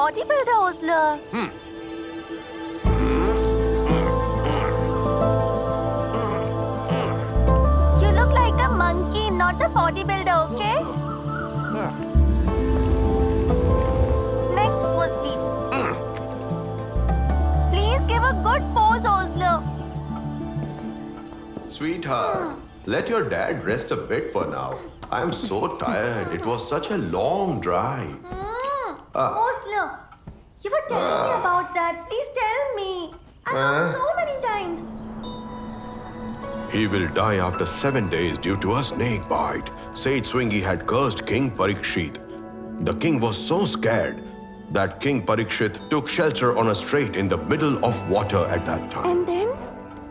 bodybuilder, Ozler. You look like a monkey, not a bodybuilder, okay? Next pose, please. Please give a good pose, Ozler. Sweetheart, let your dad rest a bit for now. I'm so tired. It was such a long drive. Ozler, you were telling me about that. Please tell me. I've asked so many times. He will die after 7 days due to a snake bite. Sage Swingy had cursed King Parikshit. The king was so scared that King Parikshit took shelter on a strait in the middle of water at that time. And then?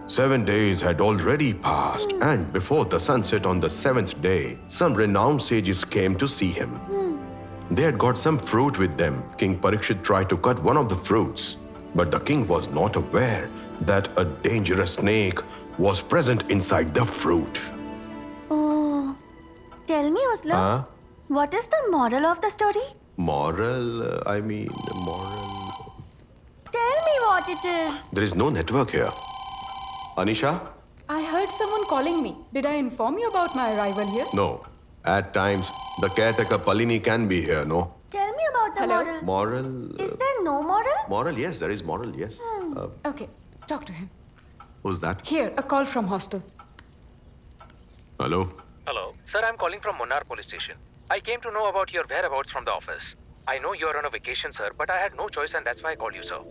7 days had already passed, and before the sunset on the 7th day, some renowned sages came to see him. They had got some fruit with them. King Parikshit tried to cut one of the fruits, but the king was not aware that a dangerous snake was present inside the fruit. Oh, tell me, Ozler, what is the moral of the story? Moral. Tell me what it is. There is no network here. Anisha? I heard someone calling me. Did I inform you about my arrival here? No. At times, the caretaker Palini can be here, no? Tell me about the Hello? moral. Moral? Is there no moral? Moral, yes, there is moral, yes. Okay, talk to him. Who's that? Here, a call from hostel. Hello? Hello. Sir, I'm calling from Munnar police station. I came to know about your whereabouts from the office. I know you're on a vacation, sir, but I had no choice and that's why I called you, sir.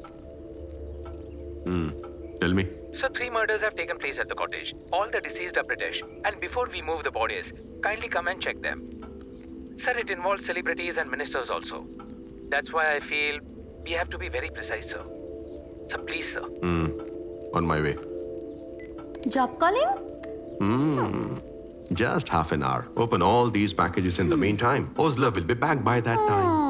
Tell me. Sir, 3 murders have taken place at the cottage. All the deceased are British. And before we move the bodies, kindly come and check them. Sir, it involves celebrities and ministers also. That's why I feel we have to be very precise, sir. Sir, please, sir. On my way. Job calling? Just half an hour. Open all these packages in the meantime. Ozler will be back by that time.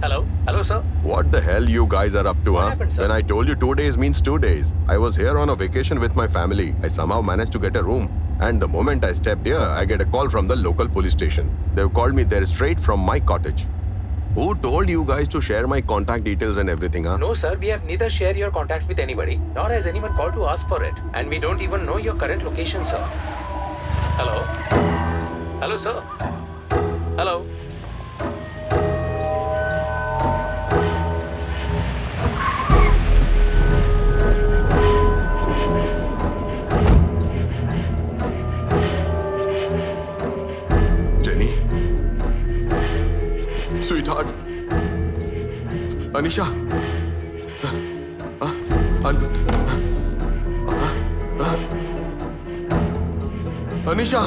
Hello? Hello, sir? What the hell you guys are up to, huh? happened, sir? When I told you 2 days means 2 days. I was here on a vacation with my family. I somehow managed to get a room. And the moment I stepped here, I get a call from the local police station. They've called me there straight from my cottage. Who told you guys to share my contact details and everything, huh? No, sir. We have neither shared your contact with anybody, nor has anyone called to ask for it. And we don't even know your current location, sir. Hello? Hello, sir? Hello? Sweetheart. Anisha. Anisha.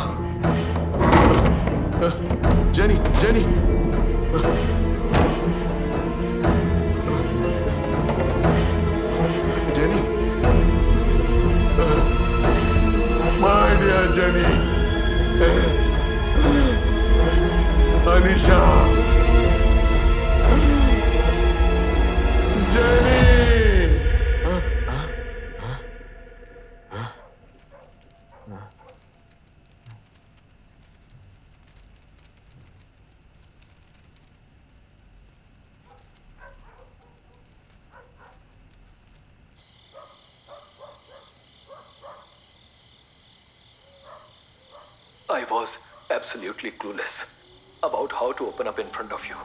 Jenny. Jenny. My dear Jenny. Anisha. Jenny! I was absolutely clueless about how to open up in front of you.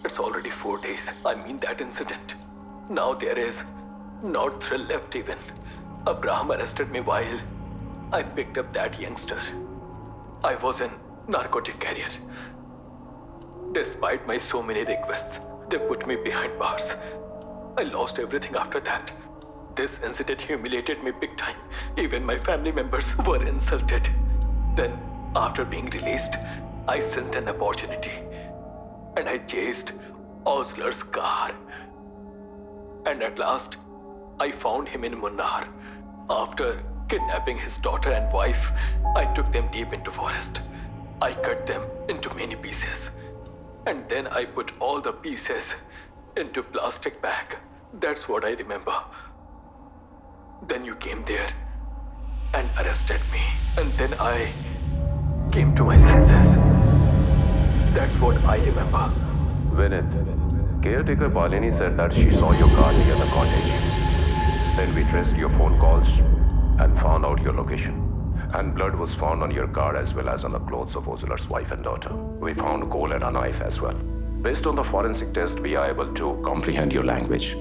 It's already 4 days. I mean that incident. Now there is no thrill left even. Abraham arrested me while I picked up that youngster. I was a narcotic carrier. Despite my so many requests, they put me behind bars. I lost everything after that. This incident humiliated me big time. Even my family members were insulted. Then, after being released, I sensed an opportunity. And I chased Ozler's car. And at last, I found him in Munnar. After kidnapping his daughter and wife, I took them deep into forest. I cut them into many pieces. And then I put all the pieces into plastic bag. That's what I remember. Then you came there and arrested me. And then I came to my senses. That's what I remember. Vinit, caretaker Palini said that she saw your car near the cottage. Then we traced your phone calls and found out your location. And blood was found on your car as well as on the clothes of Ozler's wife and daughter. We found coal and a knife as well. Based on the forensic test, we are able to comprehend your language.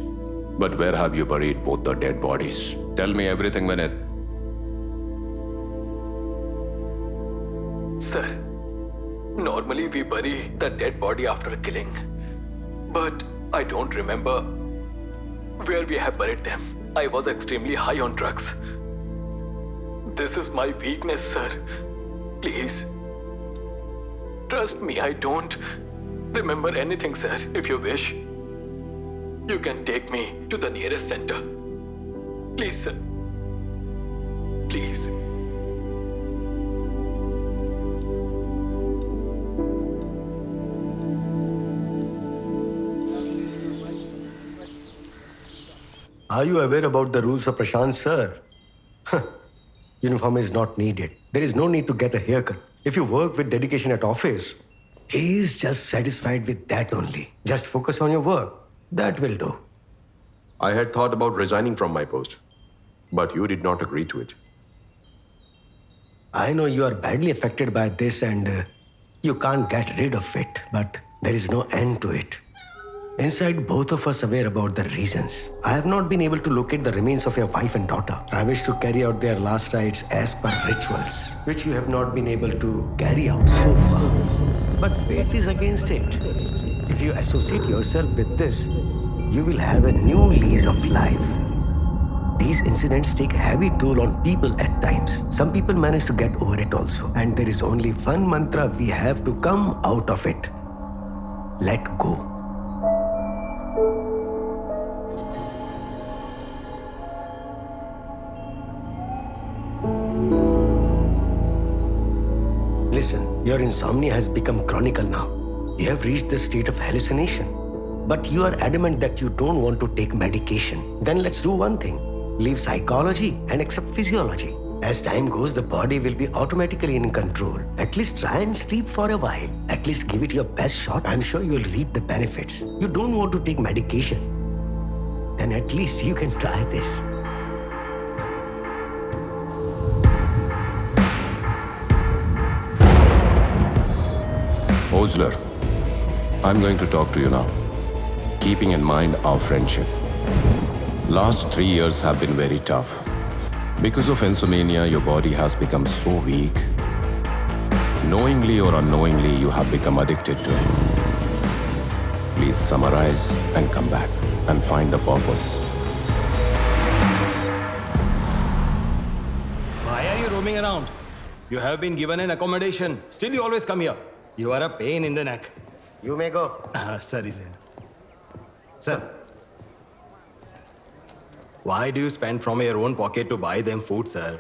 But where have you buried both the dead bodies? Tell me everything, Vinit. Sir, normally we bury the dead body after killing. But I don't remember where we have buried them. I was extremely high on drugs. This is my weakness, sir. Please. Trust me, I don't remember anything, sir. If you wish, you can take me to the nearest center. Please, sir. Please. Are you aware about the rules of Prashant, sir? Uniform is not needed. There is no need to get a haircut. If you work with dedication at office, he is just satisfied with that only. Just focus on your work. That will do. I had thought about resigning from my post, but you did not agree to it. I know you are badly affected by this and you can't get rid of it, but there is no end to it. Inside, both of us aware about the reasons. I have not been able to locate the remains of your wife and daughter. I wish to carry out their last rites as per rituals, which you have not been able to carry out so far. But fate is against it. If you associate yourself with this, you will have a new lease of life. These incidents take heavy toll on people at times. Some people manage to get over it also. And there is only one mantra we have to come out of it. Let go. Listen, your insomnia has become chronic now. You have reached the state of hallucination. But you are adamant that you don't want to take medication. Then let's do one thing. Leave psychology and accept physiology. As time goes, the body will be automatically in control. At least try and sleep for a while. At least give it your best shot. I'm sure you will reap the benefits. You don't want to take medication. Then at least you can try this. Ozler, I'm going to talk to you now, keeping in mind our friendship. Last 3 years have been very tough. Because of insomnia, your body has become so weak. Knowingly or unknowingly, you have become addicted to it. Please summarize and come back and find the purpose. Why are you roaming around? You have been given an accommodation. Still you always come here. You are a pain in the neck. You may go. Sorry, sir. Sir. Why do you spend from your own pocket to buy them food, sir?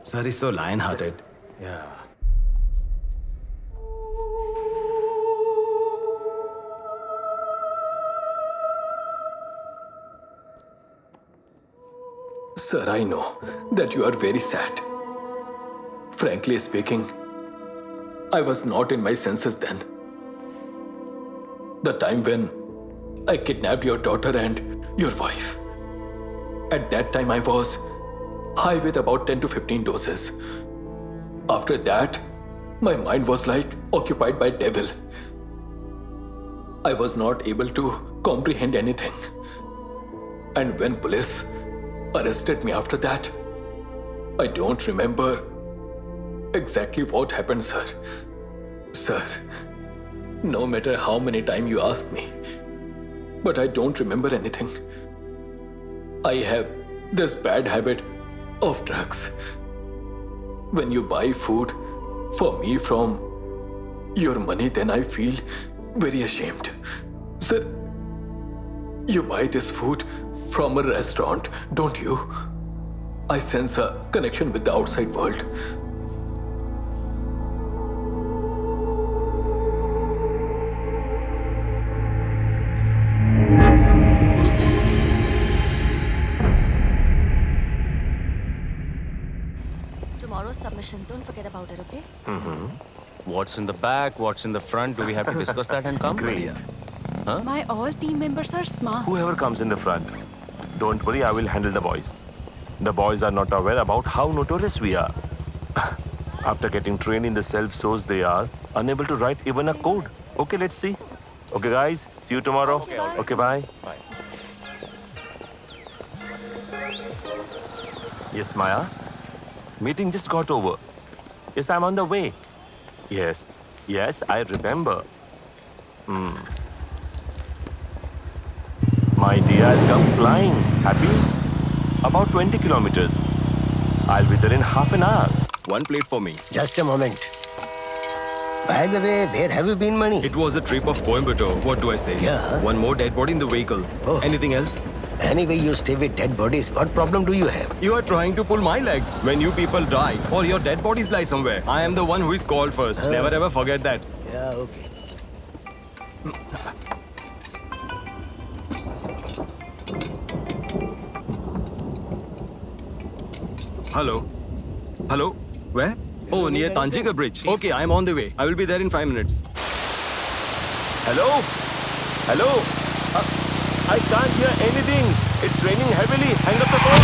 Sir is so lion-hearted. Yeah. Sir, I know that you are very sad. Frankly speaking, I was not in my senses then. The time when I kidnapped your daughter and your wife. At that time, I was high with about 10 to 15 doses. After that, my mind was like occupied by devil. I was not able to comprehend anything. And when police arrested me after that, I don't remember exactly what happened, sir. Sir, no matter how many times you ask me, but I don't remember anything. I have this bad habit of drugs. When you buy food for me from your money, then I feel very ashamed. Sir, you buy this food from a restaurant, don't you? I sense a connection with the outside world. Tomorrow's submission, don't forget about it, okay? What's in the back, what's in the front? Do we have to discuss that and come? Great. My all team members are smart. Whoever comes in the front, don't worry, I will handle the boys. The boys are not aware about how notorious we are. After getting trained in the self-source, they are unable to write even a code. Okay, let's see. Okay, guys, see you tomorrow. Okay, bye. Bye. Yes, Maya? Meeting just got over. Yes, I'm on the way. Yes, I remember. My dear, I'll come flying. Happy? About 20 kilometers. I'll be there in half an hour. One plate for me. Just a moment. By the way, where have you been, Mani? It was a trip of Coimbatore. What do I say? Yeah. One more dead body in the vehicle. Oh. Anything else? Anyway, you stay with dead bodies. What problem do you have? You are trying to pull my leg. When you people die or your dead bodies lie somewhere, I am the one who is called first. Never ever forget that. Yeah, okay. Hello? Hello? Where? Oh, near Tanjiga Bridge. Okay, I am on the way. I will be there in 5 minutes. Hello? Hello? I can't hear anything. It's raining heavily. Hang up the phone.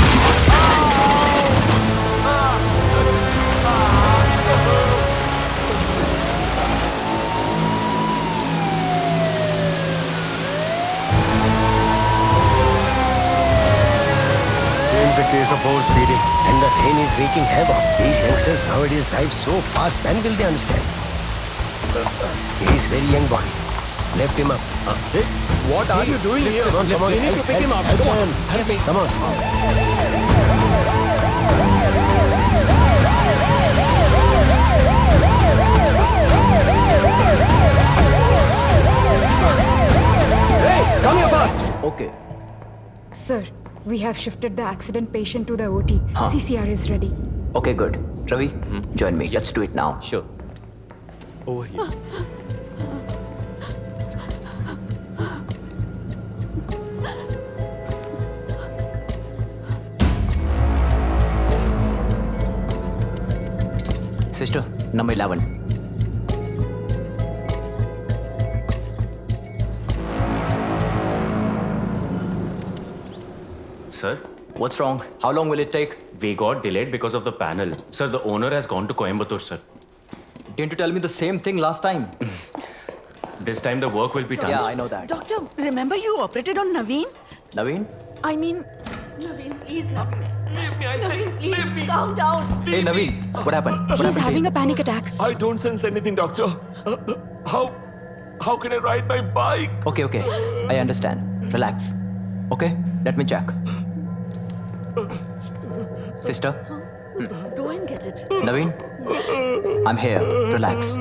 Seems a case of overspeeding. And the rain is wreaking havoc. These youngsters nowadays drive so fast. When will they understand? He's very young boy. Lift him up. Hey, what are you doing here? Come on, We need to pick him up. Come on. Help me. Come on. Hey, come here fast. Okay. Sir, we have shifted the accident patient to the OT. CCR is ready. Okay, good. Ravi, join me. Let's do it now. Sure. Over here. Sister, number 11. Sir, What's wrong? How long will it take? we got delayed because of the panel. Sir, the owner has gone to Coimbatore, sir. Didn't you tell me the same thing last time? This time the work will be done. Yeah, I know that. Doctor, remember you operated on Naveen? Naveen? I mean, Naveen, please, Naveen. Leave me, I said, please, calm down. Hey, Naveen. What happened? What He's happened to having you? a panic attack. I don't sense anything, doctor. How can I ride my bike? Okay. I understand. Relax. Okay, let me check. Sister, Go and get it. Naveen, I'm here. Relax.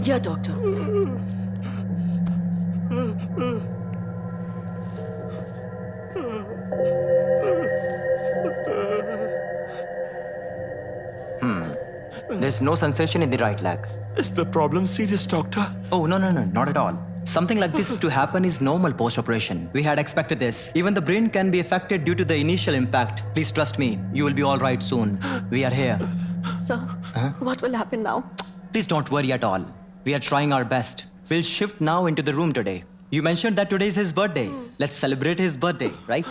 Yeah, doctor. There's no sensation in the right leg. Is the problem serious, doctor? Oh, no, not at all. Something like this to happen is normal post-operation. We had expected this. Even the brain can be affected due to the initial impact. Please trust me. You will be all right soon. We are here. Sir, what will happen now? Please don't worry at all. We are trying our best. We'll shift now into the room today. You mentioned that today is his birthday. Let's celebrate his birthday, right?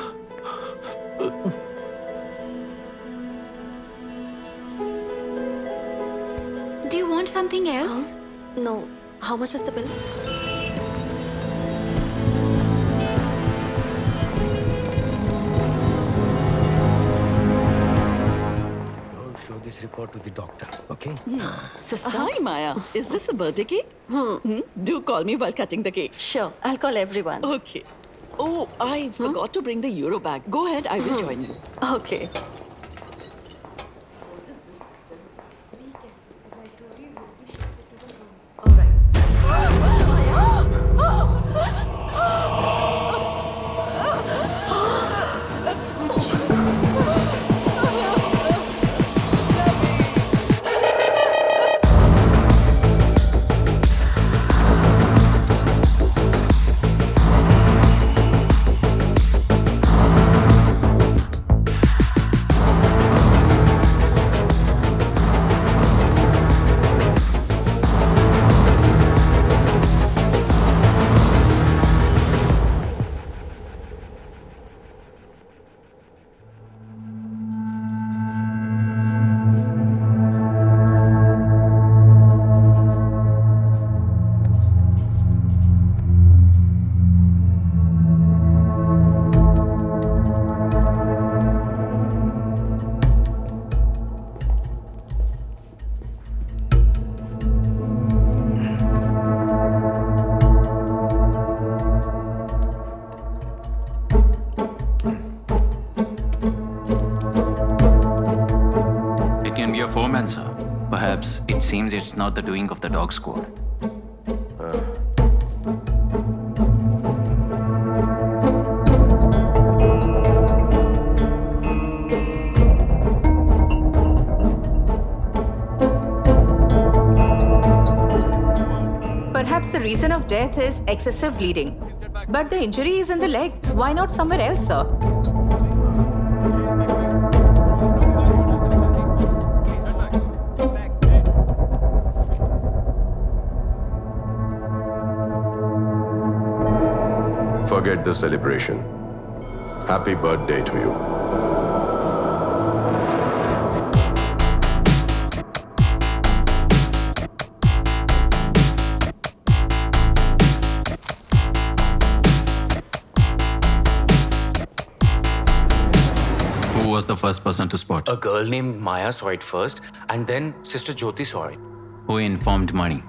Do you want something else? No. How much is the bill? Don't show this report to the doctor, okay? Sister? Hi, Maya. Is this a birthday cake? Do call me while cutting the cake. Sure, I'll call everyone. Okay. Oh, I forgot to bring the Euro bag. Go ahead, I will join you. Okay. seems it's not the doing of the dog squad. Perhaps the reason of death is excessive bleeding. But the injury is in the leg. Why not somewhere else, sir? Forget the celebration. Happy birthday to you. Who was the first person to spot? A girl named Maya saw it first, and then Sister Jyoti saw it. Who informed Mani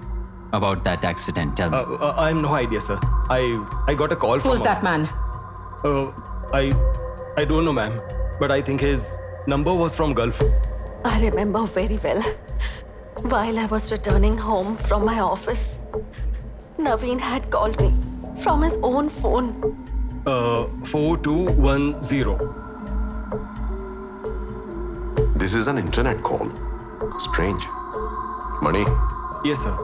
about that accident? Tell me. I have no idea, sir. I got a call from... Who's that man? I don't know, ma'am. But I think his number was from Gulf. I remember very well. While I was returning home from my office, Naveen had called me from his own phone. 4210. This is an internet call. Strange. Mani, Yes, sir.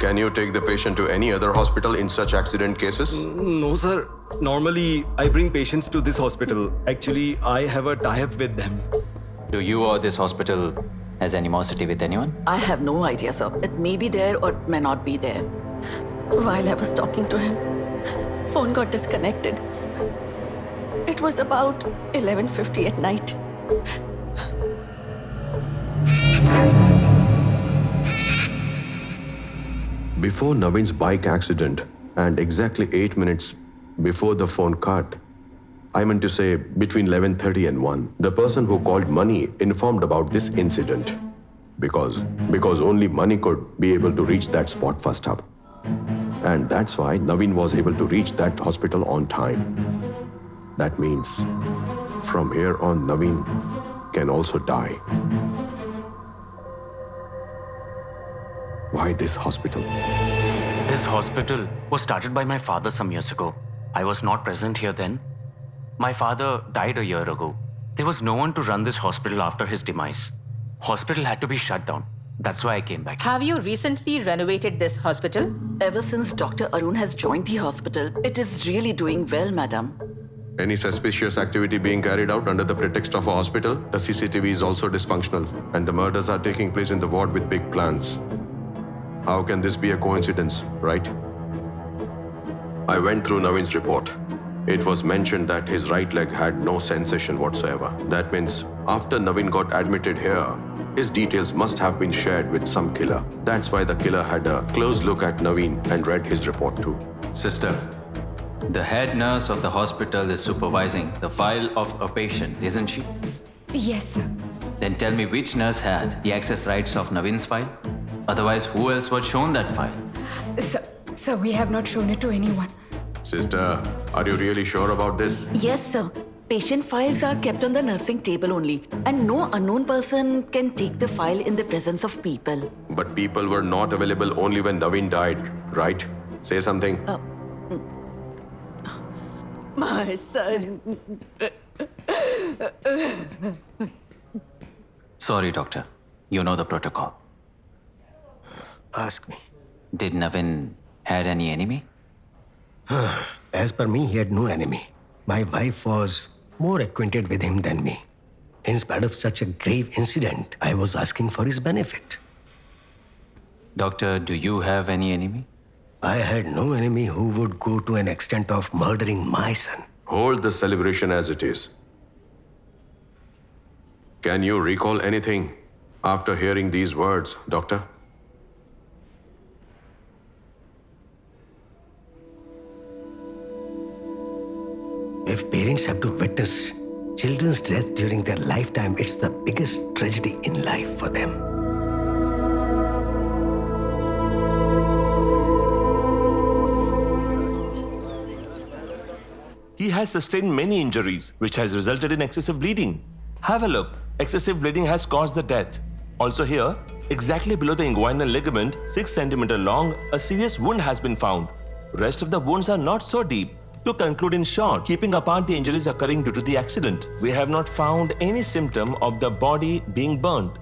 can you take the patient to any other hospital in such accident cases? No, sir. Normally, I bring patients to this hospital. Actually, I have a tie-up with them. Do you or this hospital has animosity with anyone? I have no idea, sir. It may be there or it may not be there. While I was talking to him, phone got disconnected. It was about 11:50 at night. Before Naveen's bike accident and exactly 8 minutes before the phone cut, I meant to say between 11:30 and 1, the person who called Mani informed about this incident because only Mani could be able to reach that spot first up. And that's why Naveen was able to reach that hospital on time. That means from here on, Naveen can also die. Why this hospital? This hospital was started by my father some years ago. I was not present here then. My father died a year ago. There was no one to run this hospital after his demise. Hospital had to be shut down. That's why I came back. Have you recently renovated this hospital? Ever since Dr. Arun has joined the hospital, it is really doing well, madam. Any suspicious activity being carried out under the pretext of a hospital? The CCTV is also dysfunctional, and the murders are taking place in the ward with big plans. How can this be a coincidence, right? I went through Naveen's report. It was mentioned that his right leg had no sensation whatsoever. That means after Naveen got admitted here, his details must have been shared with some killer. That's why the killer had a close look at Naveen and read his report too. Sister, the head nurse of the hospital is supervising the file of a patient, isn't she? Yes, sir. Then tell me which nurse had the access rights of Naveen's file? Otherwise, who else was shown that file? Sir, we have not shown it to anyone. Sister, are you really sure about this? Yes, sir. Patient files are kept on the nursing table only, and no unknown person can take the file in the presence of people. But people were not available only when Naveen died, right? Say something. My son. Sorry, doctor. You know the protocol. Ask me. Did Naveen had any enemy? As per me, he had no enemy. My wife was more acquainted with him than me. In spite of such a grave incident, I was asking for his benefit. Doctor, do you have any enemy? I had no enemy who would go to an extent of murdering my son. Hold the celebration as it is. Can you recall anything after hearing these words, Doctor? If parents have to witness children's death during their lifetime, it's the biggest tragedy in life for them. He has sustained many injuries, which has resulted in excessive bleeding. Have a look. Excessive bleeding has caused the death. Also here, exactly below the inguinal ligament, 6 cm long, a serious wound has been found. Rest of the wounds are not so deep. To conclude in short, keeping apart the injuries occurring due to the accident, we have not found any symptom of the body being burned.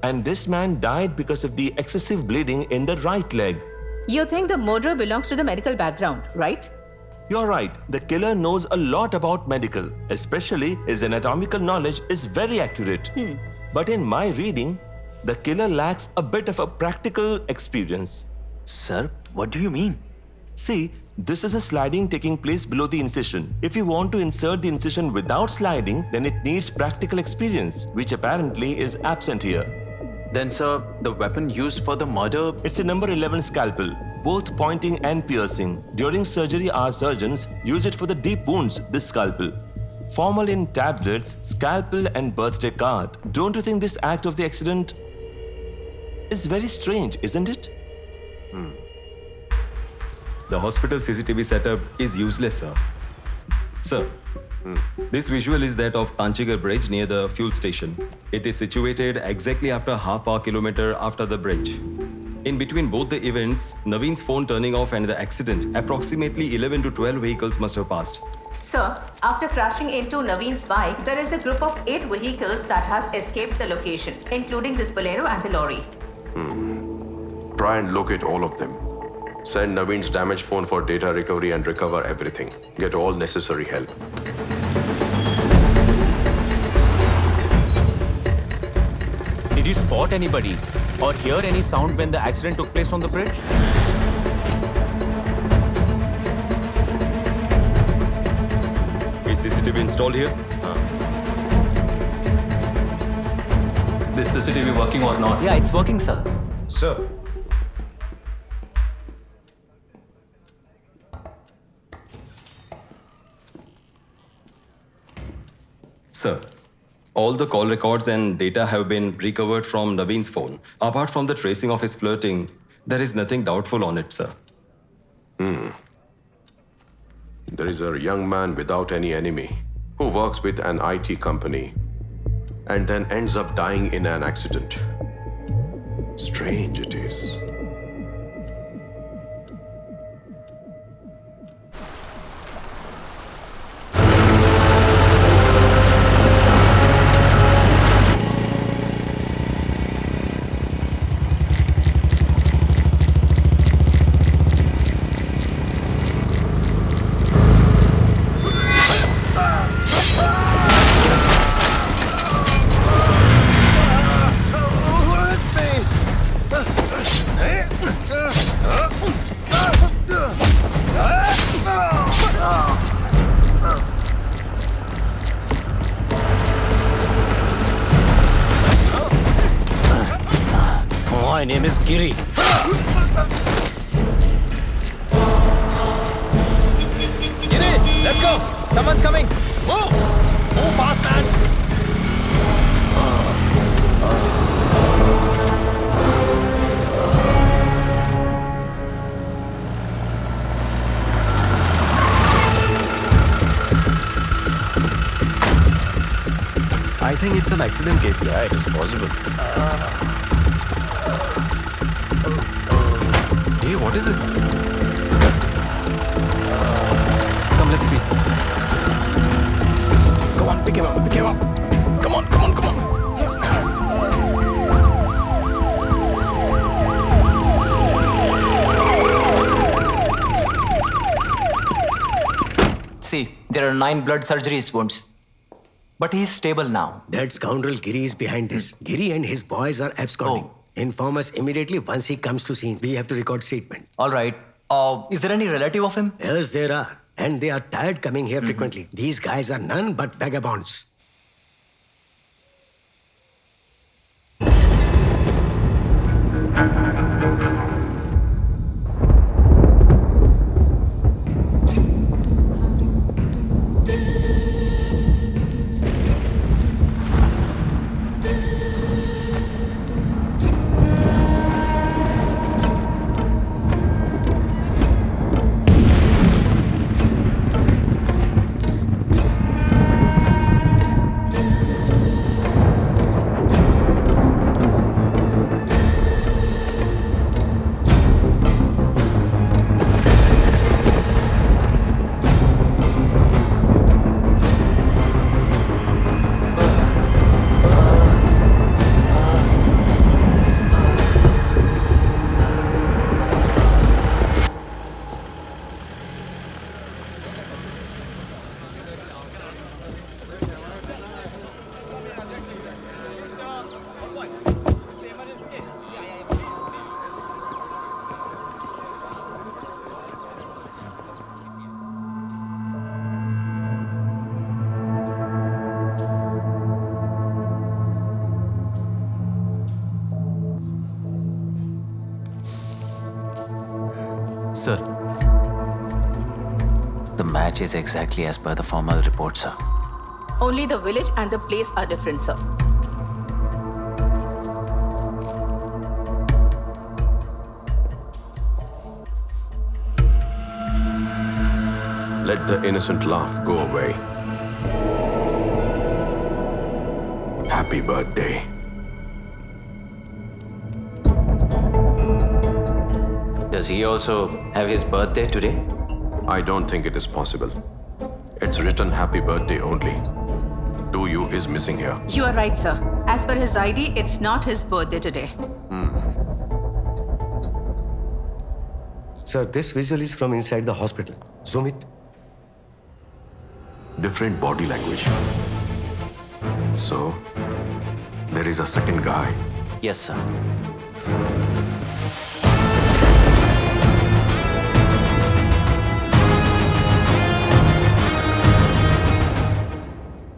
And this man died because of the excessive bleeding in the right leg. You think the murderer belongs to the medical background, right? You're right. The killer knows a lot about medical, especially his anatomical knowledge is very accurate. But in my reading, the killer lacks a bit of a practical experience. Sir, what do you mean? See, this is a sliding taking place below the incision. If you want to insert the incision without sliding, then it needs practical experience, which apparently is absent here. Then, sir, the weapon used for the murder... It's a number 11 scalpel, both pointing and piercing. During surgery, our surgeons use it for the deep wounds, this scalpel. Formalin tablets, scalpel and birthday card. Don't you think this act of the accident is very strange, isn't it? The hospital CCTV setup is useless, sir. Sir, this visual is that of Tanchigar Bridge near the fuel station. It is situated exactly after half a kilometer after the bridge. In between both the events, Naveen's phone turning off and the accident, approximately 11 to 12 vehicles must have passed. Sir, after crashing into Naveen's bike, there is a group of 8 vehicles that has escaped the location, including this Bolero and the lorry. Try and locate all of them. Send Naveen's damaged phone for data recovery and recover everything. Get all necessary help. Did you spot anybody or hear any sound when the accident took place on the bridge? Is CCTV installed here? This CCTV working or not? Yeah, it's working, sir. Sir. Sir, all the call records and data have been recovered from Naveen's phone. Apart from the tracing of his flirting, there is nothing doubtful on it, sir. There is a young man without any enemy who works with an IT company and then ends up dying in an accident. Strange it is. My name is Giri. Giri, let's go. Someone's coming. Move. Move fast, man. I think it's an accident case. Yeah, it is possible. Hey, what is it? Come, let's see. Come on, pick him up, pick him up. Come on, come on, come on. See, there are 9 blood surgeries wounds. But he's stable now. That scoundrel Giri is behind this. Giri and his boys are absconding. Inform us immediately once he comes to scene. We have to record statement. All right. Is there any relative of him? Yes, there are. And they are tired coming here frequently. These guys are none but vagabonds. Sir. The match is exactly as per the formal report, sir. Only the village and the place are different, sir. Let the innocent laugh go away. Happy birthday. Does he also have his birthday today? I don't think it is possible. It's written happy birthday only. 2U is missing here. You are right, sir. As per his ID, it's not his birthday today. Sir, this visual is from inside the hospital. Zoom it. Different body language. So, there is a second guy. Yes, sir.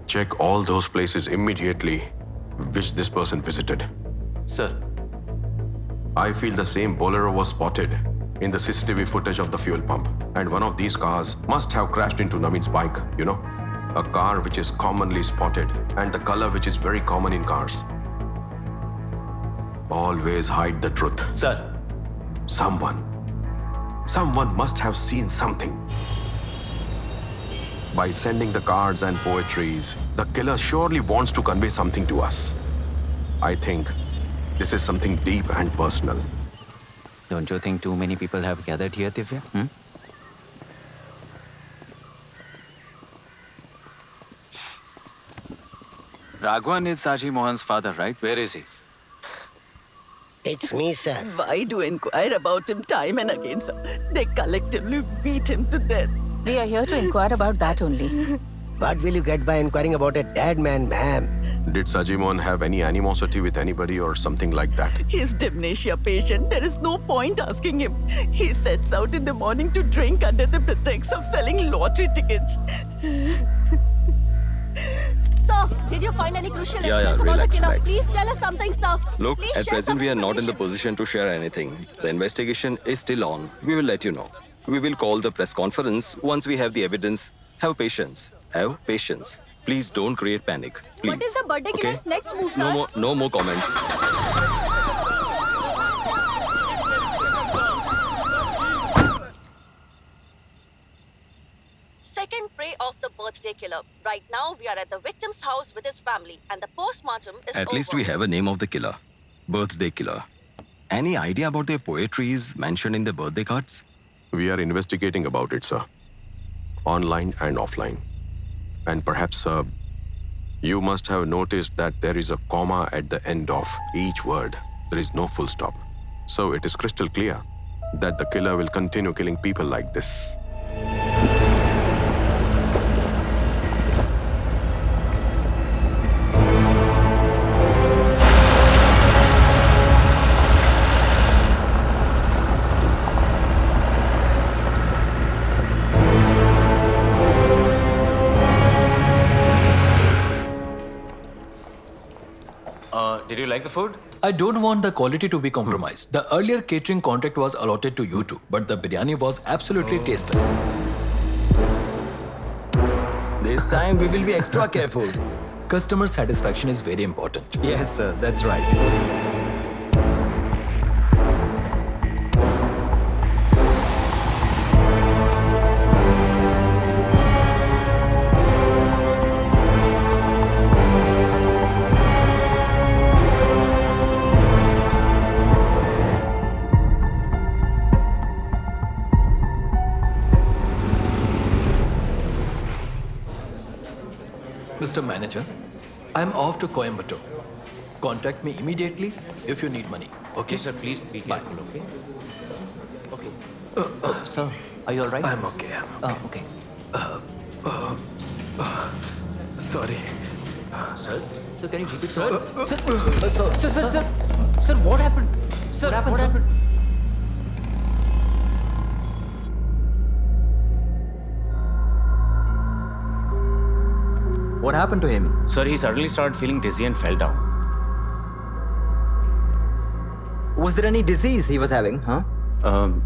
Check all those places immediately which this person visited. Sir. I feel the same Bolero was spotted in the CCTV footage of the fuel pump. And one of these cars must have crashed into Naveen's bike, you know? A car which is commonly spotted and the color which is very common in cars. Always hide the truth. Sir. Someone must have seen something. By sending the cards and poetries, the killer surely wants to convey something to us. I think this is something deep and personal. Don't you think too many people have gathered here, Divya? Raghavan is Saji Mohan's father, right? Where is he? It's me, sir. Why do inquire about him time and again, sir? They collectively beat him to death. We are here to inquire about that only. What will you get by inquiring about a dead man, ma'am? Did Sajimon have any animosity with anybody or something like that? He's dementia patient. There is no point asking him. He sets out in the morning to drink under the pretext of selling lottery tickets. Sir, did you find any crucial Yeah, evidence about relax, the killer? relax. Please tell us something, sir. Look, Please at share present some we are not in the information. position to share anything. The investigation is still on. We will let you know. We will call the press conference once we have the evidence. Have patience. Have patience. Please don't create panic. Please. What is the birthday killer's next move, sir? No more comments. Second prey of the birthday killer. Right now, we are at the victim's house with his family, and the postmortem is At least we have a name of the killer. Birthday killer. Any idea about the poetries mentioned in the birthday cards? We are investigating about it, sir. Online and offline. And perhaps, you must have noticed that there is a comma at the end of each word. There is no full stop. So it is crystal clear that the killer will continue killing people like this. Did you like the food? I don't want the quality to be compromised. The earlier catering contract was allotted to you two, but the biryani was absolutely tasteless. This time we will be extra careful. Customer satisfaction is very important. Yes, sir, that's right. Mr. Manager, I'm off to Coimbatore. Contact me immediately if you need money. Okay, sir, please be careful, okay? Okay. Sir, are you all right? I'm okay. Okay. Sorry. Sir? Sir, can you repeat? Sir? Sir, what happened? Sir, what happened? What happened to him? Sir, he suddenly started feeling dizzy and fell down. Was there any disease he was having, huh?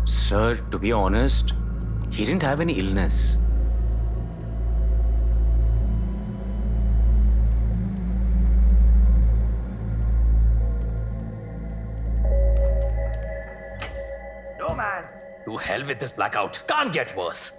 Sir, to be honest, he didn't have any illness. No, man. To hell with this blackout. Can't get worse.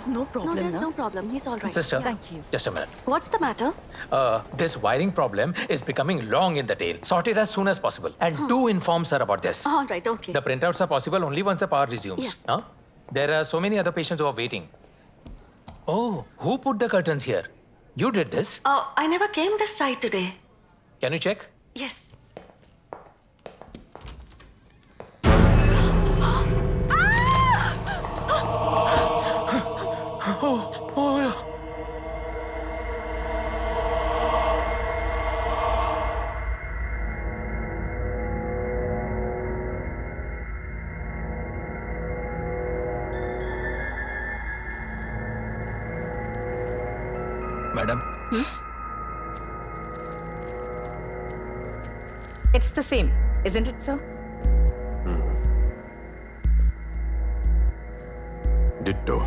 No problem. No, there's no problem. He's all right. Sister, Yeah. Thank you. just a minute. What's the matter? This wiring problem is becoming long in the tail. Sort it as soon as possible. And do inform sir about this. All right, okay. The printouts are possible only once the power resumes. Yes. Huh? There are so many other patients who are waiting. Oh, who put the curtains here? You did this? Oh, I never came this side today. Can you check? Yes. Oh, yeah. Madam? It's the same, isn't it, sir? Ditto.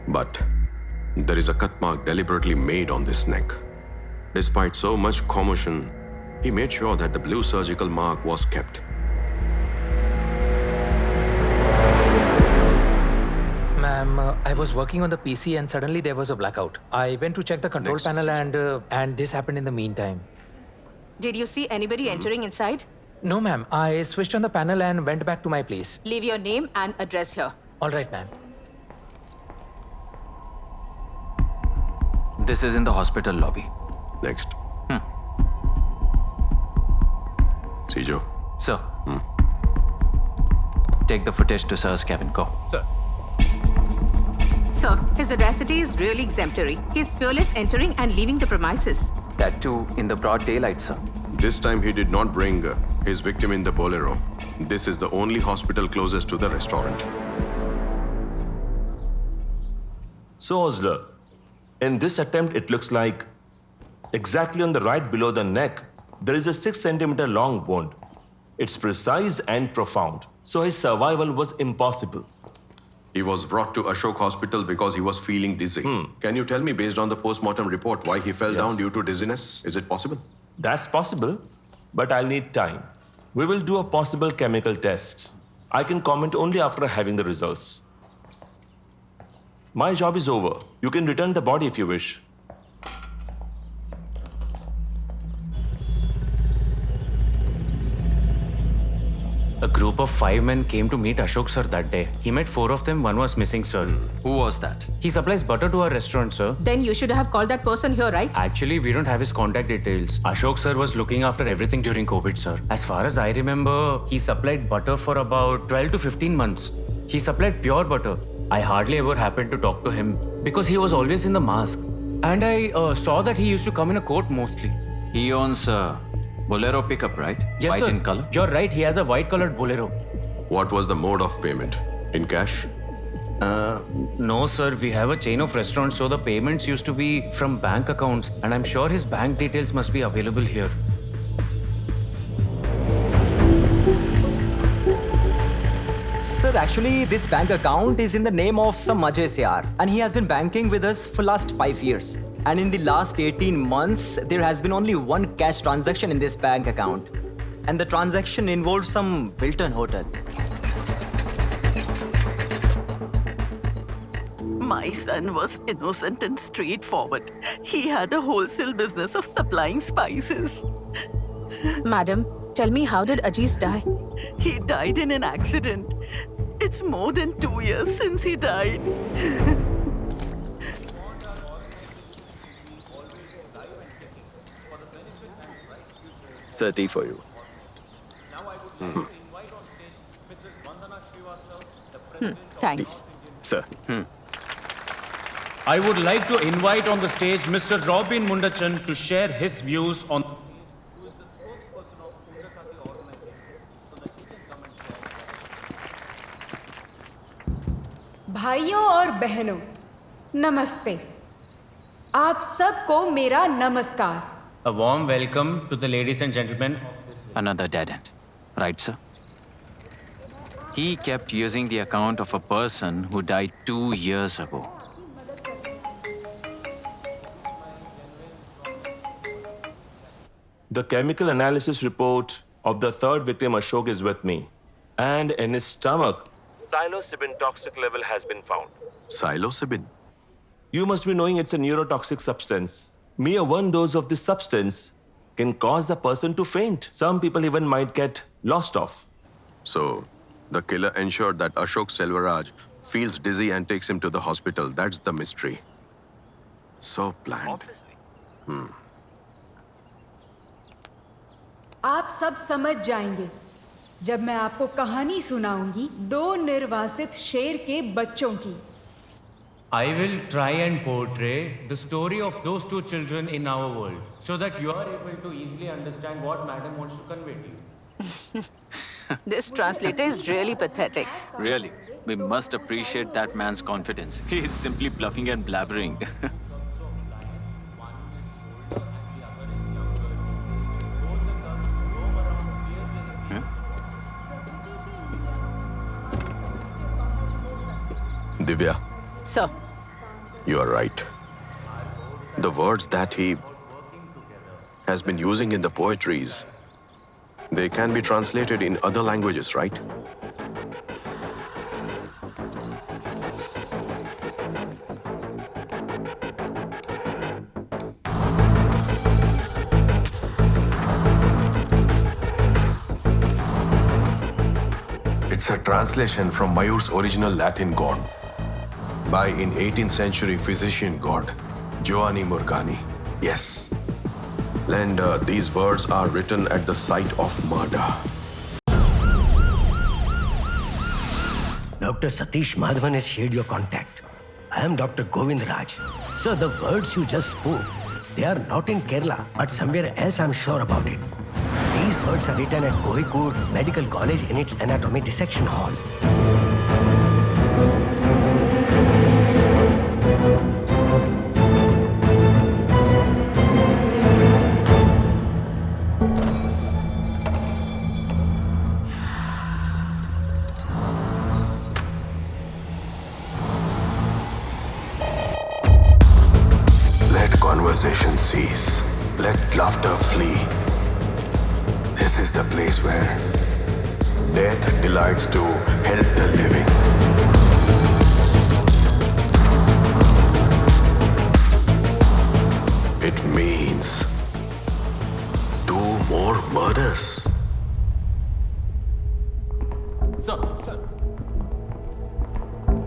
But there is a cut mark deliberately made on this neck. Despite so much commotion, he made sure that the blue surgical mark was kept. Ma'am, I was working on the PC and suddenly there was a blackout. I went to check the control panel and this happened in the meantime. Did you see anybody entering inside? No, ma'am. I switched on the panel and went back to my place. Leave your name and address here. All right, ma'am. This is in the hospital lobby. Next. Saiju. Sir. Take the footage to Sir's cabin. Go. Sir. Sir, his audacity is really exemplary. He's fearless entering and leaving the premises. That too in the broad daylight, sir. This time he did not bring his victim in the bolero. This is the only hospital closest to the restaurant. So, Ozler, in this attempt, it looks like exactly on the right below the neck, there is a 6 centimeter long wound. It's precise and profound. So his survival was impossible. He was brought to Ashok Hospital because he was feeling dizzy. Can you tell me, based on the post-mortem report, why he fell down due to dizziness? Is it possible? That's possible, but I'll need time. We will do a possible chemical test. I can comment only after having the results. My job is over. You can return the body if you wish. A group of 5 men came to meet Ashok sir that day. He met 4 of them, 1 was missing, sir. Who was that? He supplies butter to our restaurant, sir. Then you should have called that person here, right? Actually, we don't have his contact details. Ashok sir was looking after everything during COVID, sir. As far as I remember, he supplied butter for about 12 to 15 months. He supplied pure butter. I hardly ever happened to talk to him because he was always in the mask. And I saw that he used to come in a coat mostly. He owns a Bolero pickup, right? Yes, White sir. in color? You're right, he has a white-colored Bolero. What was the mode of payment? In cash? No, sir. We have a chain of restaurants, so the payments used to be from bank accounts, and I'm sure his bank details must be available here. Sir, actually, this bank account is in the name of some Majais yaar, and he has been banking with us for last 5 years. And in the last 18 months, there has been only 1 cash transaction in this bank account. And the transaction involved some Wilton hotel. My son was innocent and straightforward. He had a wholesale business of supplying spices. Madam, Tell me, how did Ajit die? He died in an accident. It's more than 2 years since he died. Sir, tea for you. Thanks. Sir. I would like to invite on the stage Mr. Robin Mundachan to share his views on... भाइयों और बहनों, नमस्ते। आप सबको मेरा नमस्कार। A warm welcome to the ladies and gentlemen. Another dead end. Right, sir? He kept using the account of a person who died 2 years ago. The chemical analysis report of the third victim, Ashok, is with me. And in his stomach, psilocybin toxic level has been found. Psilocybin? You must be knowing it's a neurotoxic substance. Mere 1 dose of this substance can cause the person to faint. Some people even might get lost off. So, the killer ensured that Ashok Selvaraj feels dizzy and takes him to the hospital. That's the mystery. So planned. आप सब समझ जाएंगे जब मैं आपको कहानी सुनाऊंगी 2 निर्वासित शेर के बच्चों की। I will try and portray the story of those 2 children in our world so that you are able to easily understand what Madam wants to convey to you. This translator is really pathetic. Really, we must appreciate that man's confidence. He is simply bluffing and blabbering. Divya, Sir. you are right. The words that he has been using in the poetries, they can be translated in other languages, right? It's a translation from Mayur's original Latin god by in 18th century physician god Giovanni Morgani. Yes. And these words are written at the site of murder. Dr. Satish Madhavan has shared your contact. I am Dr. Govind Raj. Sir, the words you just spoke, they are not in Kerala, but somewhere else I'm sure about it. These words are written at Gokul Medical College in its anatomy dissection hall. Let conversation cease. Let laughter flee. This is the place where death delights to help the living. It means 2 more murders.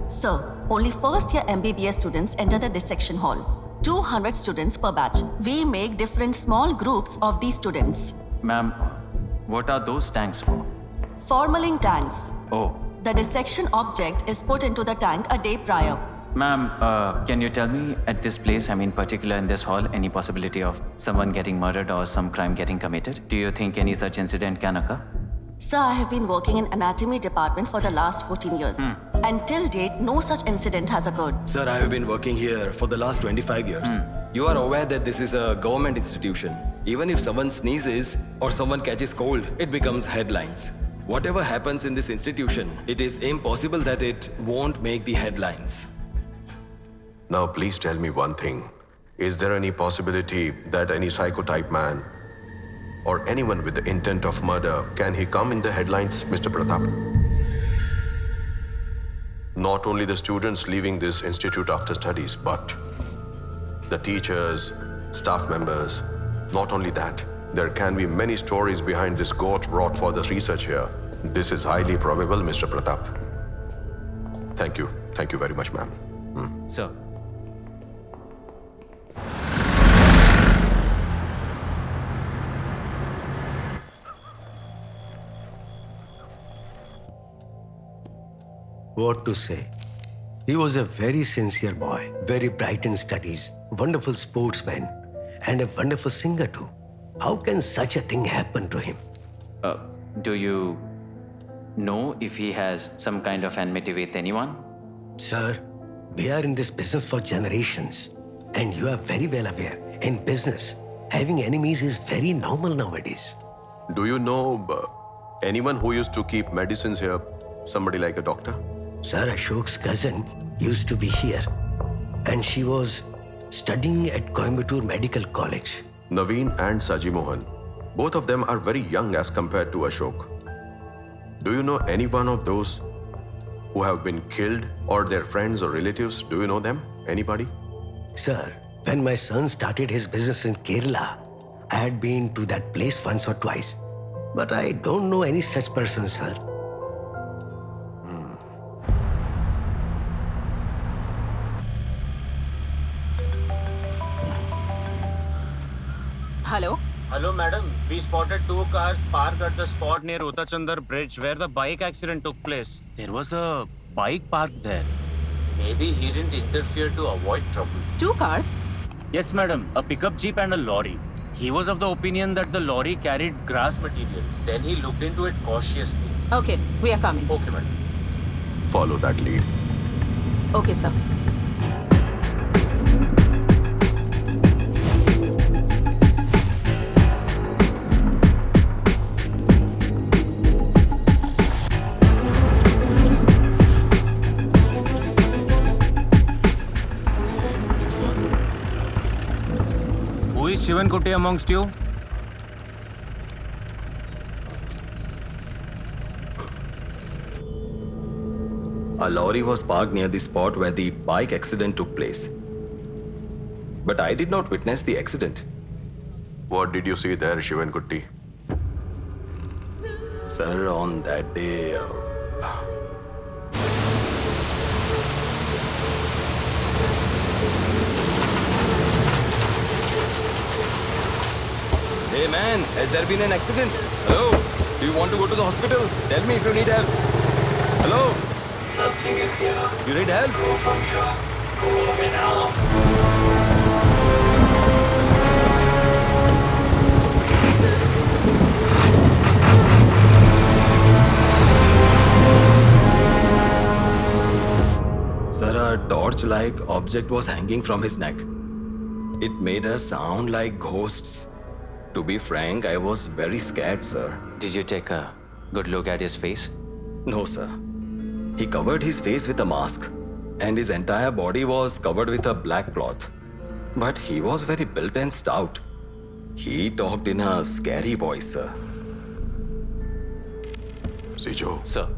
Sir, only first-year MBBS students enter the dissection hall. 200 students per batch. We make different small groups of these students. Ma'am, what are those tanks for? Formalin tanks. Oh. The dissection object is put into the tank a day prior. Ma'am, can you tell me at this place, particular in this hall, any possibility of someone getting murdered or some crime getting committed? Do you think any such incident can occur? Sir, I have been working in anatomy department for the last 14 years. Until date, no such incident has occurred. Sir, I have been working here for the last 25 years. You are aware that this is a government institution. Even if someone sneezes or someone catches cold, it becomes headlines. Whatever happens in this institution, it is impossible that it won't make the headlines. Now, please tell me one thing. Is there any possibility that any psychotype man or anyone with the intent of murder, can he come in the headlines, Mr. Pratap? Not only the students leaving this institute after studies, but the teachers, staff members, not only that, There can be many stories behind this goat brought for the research here. This is highly probable, Mr. Pratap. Thank you. Thank you very much, ma'am. Sir. What to say? He was a very sincere boy, very bright in studies, wonderful sportsman, and a wonderful singer too. How can such a thing happen to him? Do you know if he has some kind of enmity with anyone? Sir, we are in this business for generations, and you are very well aware, in business, having enemies is very normal nowadays. Do you know anyone who used to keep medicines here? Somebody like a doctor? Sir, Ashok's cousin used to be here, and she was studying at Coimbatore Medical College. Naveen and Saji Mohan. Both of them are very young as compared to Ashok. Do you know any one of those who have been killed or their friends or relatives? Do you know them? Anybody? Sir, when my son started his business in Kerala, I had been to that place once or twice. But I don't know any such person, sir. Hello? Hello, madam. We spotted 2 cars parked at the spot near Uttachandar Bridge where the bike accident took place. There was a bike parked there. Maybe he didn't interfere to avoid trouble. 2 cars? Yes, madam. A pickup jeep and a lorry. He was of the opinion that the lorry carried grass material. Then he looked into it cautiously. Okay, we are coming. Okay, madam. Follow that lead. Okay, sir. Who is Shivan Kutti amongst you? A lorry was parked near the spot where the bike accident took place. But I did not witness the accident. What did you see there, Shivan Kutti? Sir, on that day... Hey man, has there been an accident? Hello? Do you want to go to the hospital? Tell me if you need help. Hello? Nothing is here. You need help? Go from here. Go away now. Sir, a torch-like object was hanging from his neck. It made a sound like ghosts. To be frank, I was very scared, sir. Did you take a good look at his face? No, sir. He covered his face with a mask, and his entire body was covered with a black cloth. But he was very built and stout. He talked in a scary voice, sir. Saiju. Sir.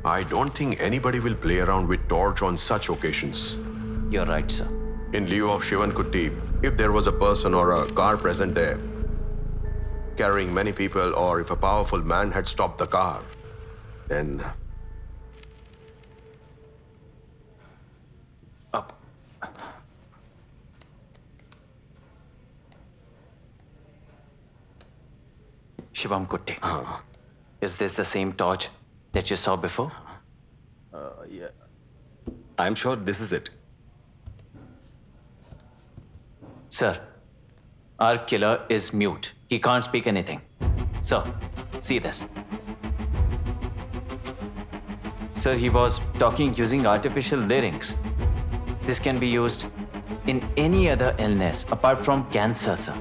I don't think anybody will play around with torch on such occasions. You're right, sir. In lieu of Shivan Kutti, if there was a person or a car present there, carrying many people, or if a powerful man had stopped the car, then... Up. Shivam Kutti. Is this the same torch that you saw before? Yeah. I'm sure this is it. Sir, our killer is mute. He can't speak anything. Sir, see this. Sir, he was talking using artificial larynx. This can be used in any other illness apart from cancer, sir.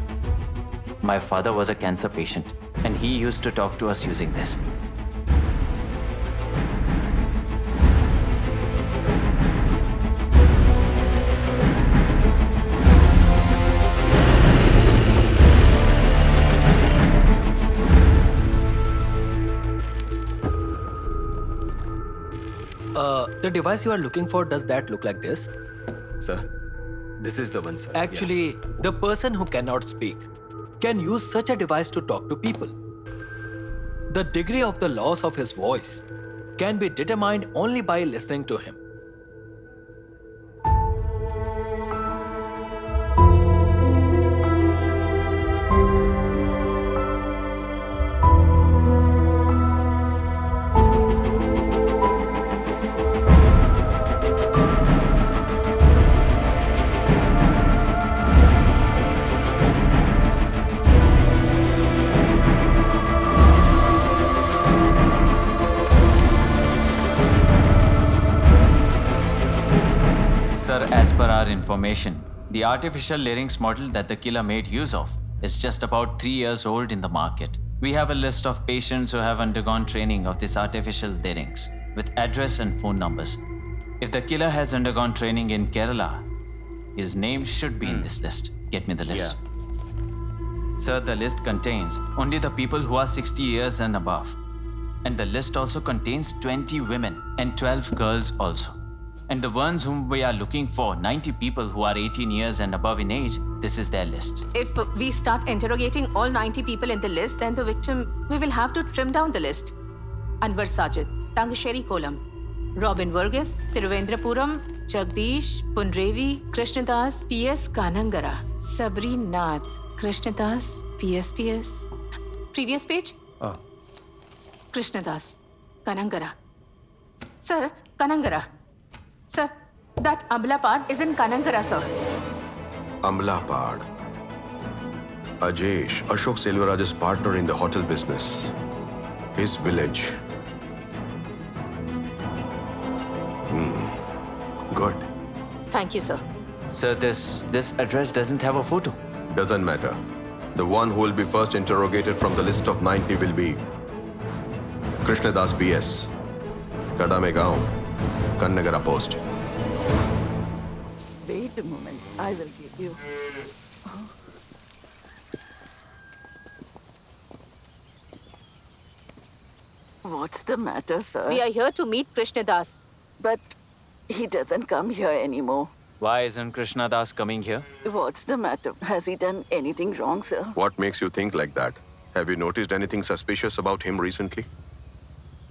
My father was a cancer patient, and he used to talk to us using this. The device you are looking for, does that look like this? Sir, this is the one, sir. Actually, the person who cannot speak, can use such a device to talk to people. The degree of the loss of his voice can be determined only by listening to him. Sir, as per our information, the artificial larynx model that the killer made use of is just about 3 years old in the market. We have a list of patients who have undergone training of this artificial larynx with address and phone numbers. If the killer has undergone training in Kerala, his name should be in this list. Get me the list. Sir, the list contains only the people who are 60 years and above. And the list also contains 20 women and 12 girls also. And the ones whom we are looking for, 90 people who are 18 years and above in age, this is their list. If we start interrogating all 90 people in the list, then the victim, we will have to trim down the list. Anwar Sajid, Tangasheri Kolam, Robin Vargas, Thiruvendrapuram, Jagadish, Punrevi, Krishnadas, P.S. Kanangara, Sabri Nath, Krishnadas, P.S. Previous page? Krishnadas, Kanangara. Sir, Kanangara. Sir, that Amlapad is in Kanangara, sir. Amlapad. Ajesh, Ashok Selvaraj's partner in the hotel business. His village. Good. Thank you, sir. Sir, this address doesn't have a photo. Doesn't matter. The one who will be first interrogated from the list of 90 will be Krishnadas B.S. Kadamegaon, Kannagara Post. Wait a moment. I will give you. What's the matter, sir? We are here to meet Krishnadas. But he doesn't come here anymore. Why isn't Krishnadas coming here? What's the matter? Has he done anything wrong, sir? What makes you think like that? Have you noticed anything suspicious about him recently?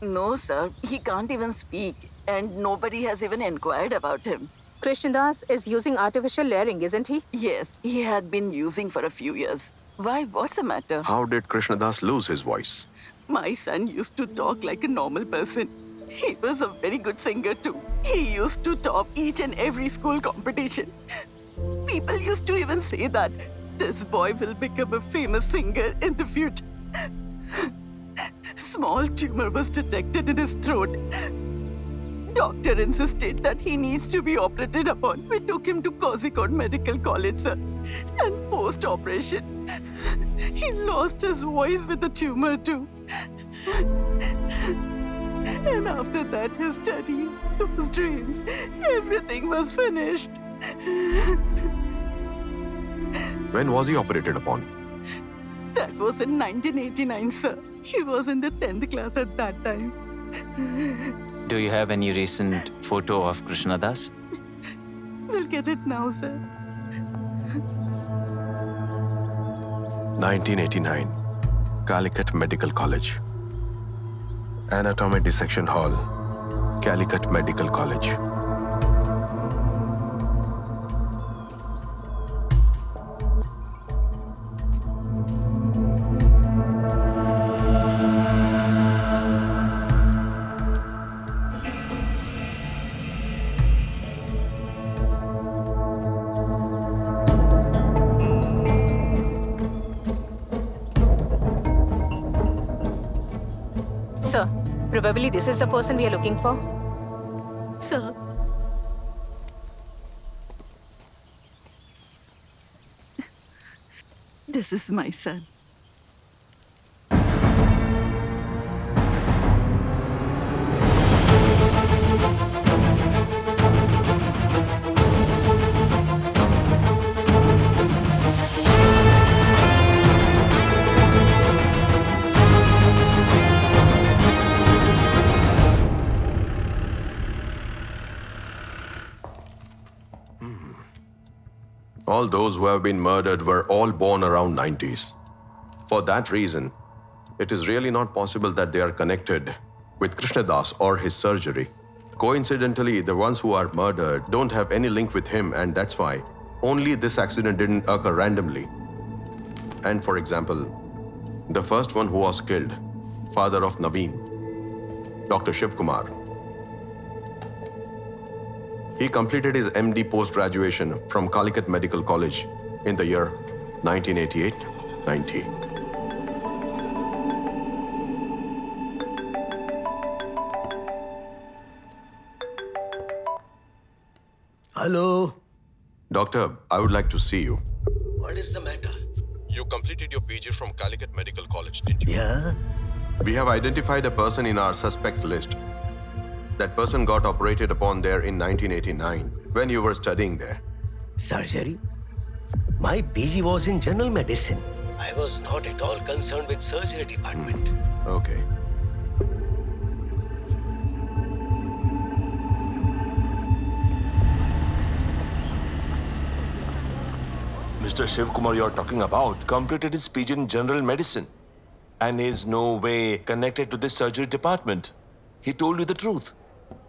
No, sir. He can't even speak. And nobody has even inquired about him. Krishnadas is using artificial layering, isn't he? Yes, he had been using for a few years. Why? What's the matter? How did Krishnadas lose his voice? My son used to talk like a normal person. He was a very good singer too. He used to top each and every school competition. People used to even say that this boy will become a famous singer in the future. Small tumor was detected in his throat. Doctor insisted that he needs to be operated upon. We took him to Kozhikode Medical College, sir. And post-operation, he lost his voice with the tumor too. And after that, his studies, those dreams, everything was finished. When was he operated upon? That was in 1989, sir. He was in the 10th class at that time. Do you have any recent photo of Krishnadas? We'll get it now, sir. 1989. Calicut Medical College. Anatomy Dissection Hall. Calicut Medical College. Sir, probably this is the person we are looking for. Sir. This is my son. All those who have been murdered were all born around 90s. For that reason, it is really not possible that they are connected with Krishnadas or his surgery. Coincidentally, the ones who are murdered don't have any link with him, and that's why only this accident didn't occur randomly. And for example, the first one who was killed, father of Naveen, Dr. Shiv Kumar. He completed his MD post-graduation from Calicut Medical College in the year 1988-90. Hello? Doctor, I would like to see you. What is the matter? You completed your PG from Calicut Medical College, didn't you? Yeah? We have identified a person in our suspect list. That person got operated upon there in 1989 when you were studying there. Surgery? My PG was in general medicine. I was not at all concerned with surgery department. Okay. Mr. Shiv Kumar you're talking about completed his PG in general medicine and is no way connected to this surgery department. He told you the truth.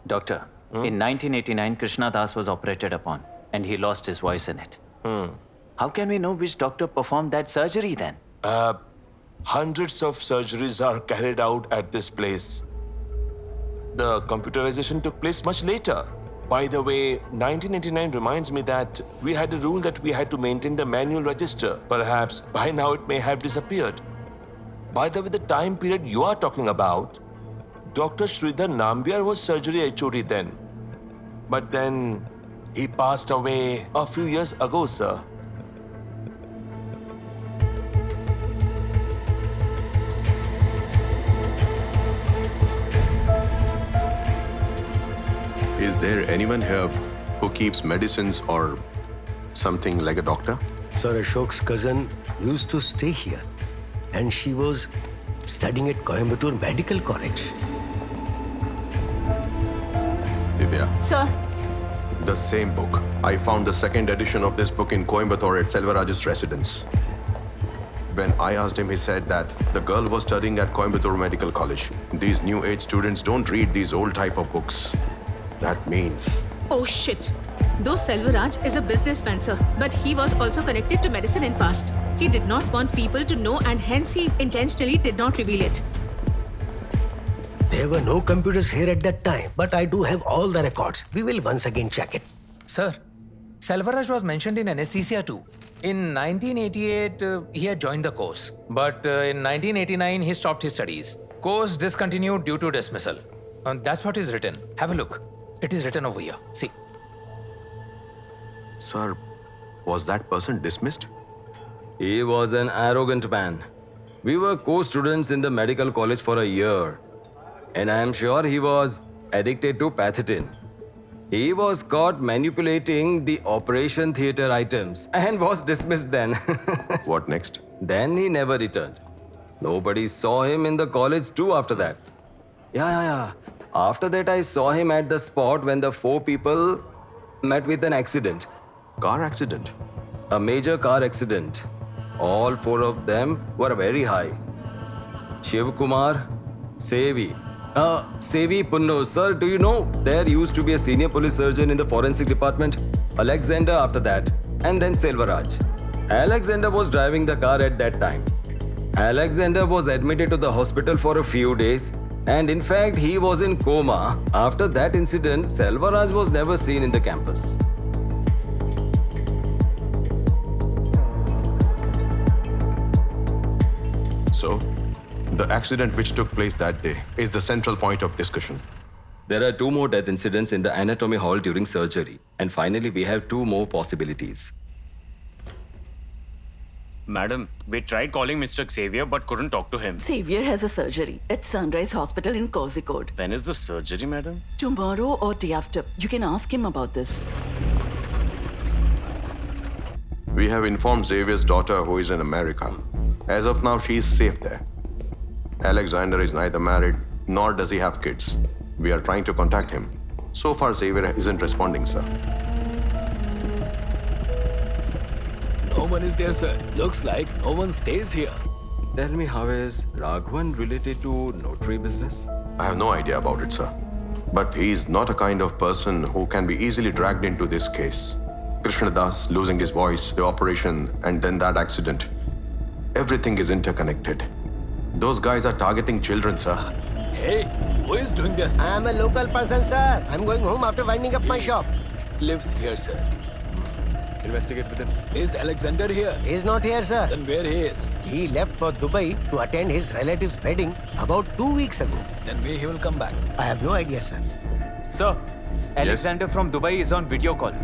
Doctor, in 1989, Krishna Das was operated upon and he lost his voice in it. How can we know which doctor performed that surgery then? Hundreds of surgeries are carried out at this place. The computerization took place much later. By the way, 1989 reminds me that we had a rule that we had to maintain the manual register. Perhaps by now it may have disappeared. By the way, the time period you are talking about, Dr. Sridhar Nambiar was surgery HOD then. But then he passed away a few years ago, sir. Is there anyone here who keeps medicines or something like a doctor? Sir Ashok's cousin used to stay here and she was studying at Coimbatore Medical College. Divya. Sir. The same book. I found the second edition of this book in Coimbatore at Selvaraj's residence. When I asked him, he said that the girl was studying at Coimbatore Medical College. These new age students don't read these old type of books. That means... Oh shit. Though Selvaraj is a businessman, sir, but he was also connected to medicine in past. He did not want people to know and hence he intentionally did not reveal it. There were no computers here at that time, but I do have all the records. We will once again check it. Sir, Selvaraj was mentioned in anesthesia too. In 1988, he had joined the course. But in 1989, he stopped his studies. Course discontinued due to dismissal. That's what is written. Have a look. It is written over here. See. Sir, was that person dismissed? He was an arrogant man. We were co-students in the medical college for a year. And I am sure he was addicted to Pathogen. He was caught manipulating the operation theatre items and was dismissed then. What next? Then he never returned. Nobody saw him in the college too after that. Yeah. After that, I saw him at the spot when the 4 people met with an accident. Car accident? A major car accident. All 4 of them were very high. Shiv Kumar, Sevi. Sevi Punno, sir, do you know there used to be a senior police surgeon in the forensic department? Alexander after that, and then Selvaraj. Alexander was driving the car at that time. Alexander was admitted to the hospital for a few days. And in fact, he was in coma. After that incident, Selvaraj was never seen in the campus. So, the accident which took place that day is the central point of discussion. There are 2 more death incidents in the anatomy hall during surgery. And finally, we have 2 more possibilities. Madam, we tried calling Mr. Xavier but couldn't talk to him. Xavier has a surgery at Sunrise Hospital in Kozhikode. When is the surgery, madam? Tomorrow or day after. You can ask him about this. We have informed Xavier's daughter who is in America. As of now, she is safe there. Alexander is neither married nor does he have kids. We are trying to contact him. So far, Xavier isn't responding, sir. one is there, sir. Looks like no one stays here. Tell me, how is Raghavan related to notary business? I have no idea about it, sir. But he is not a kind of person who can be easily dragged into this case. Krishnadas losing his voice, the operation, and then that accident. Everything is interconnected. Those guys are targeting children, sir. Hey, who is doing this? I am a local person, sir. I'm going home after winding up my shop. Lives here, sir. Investigate with him. Is Alexander here? He's not here, sir. Then where he is? He left for Dubai to attend his relative's wedding about 2 weeks ago. Then where he will come back? I have no idea, sir. Sir, Alexander from Dubai is on video call.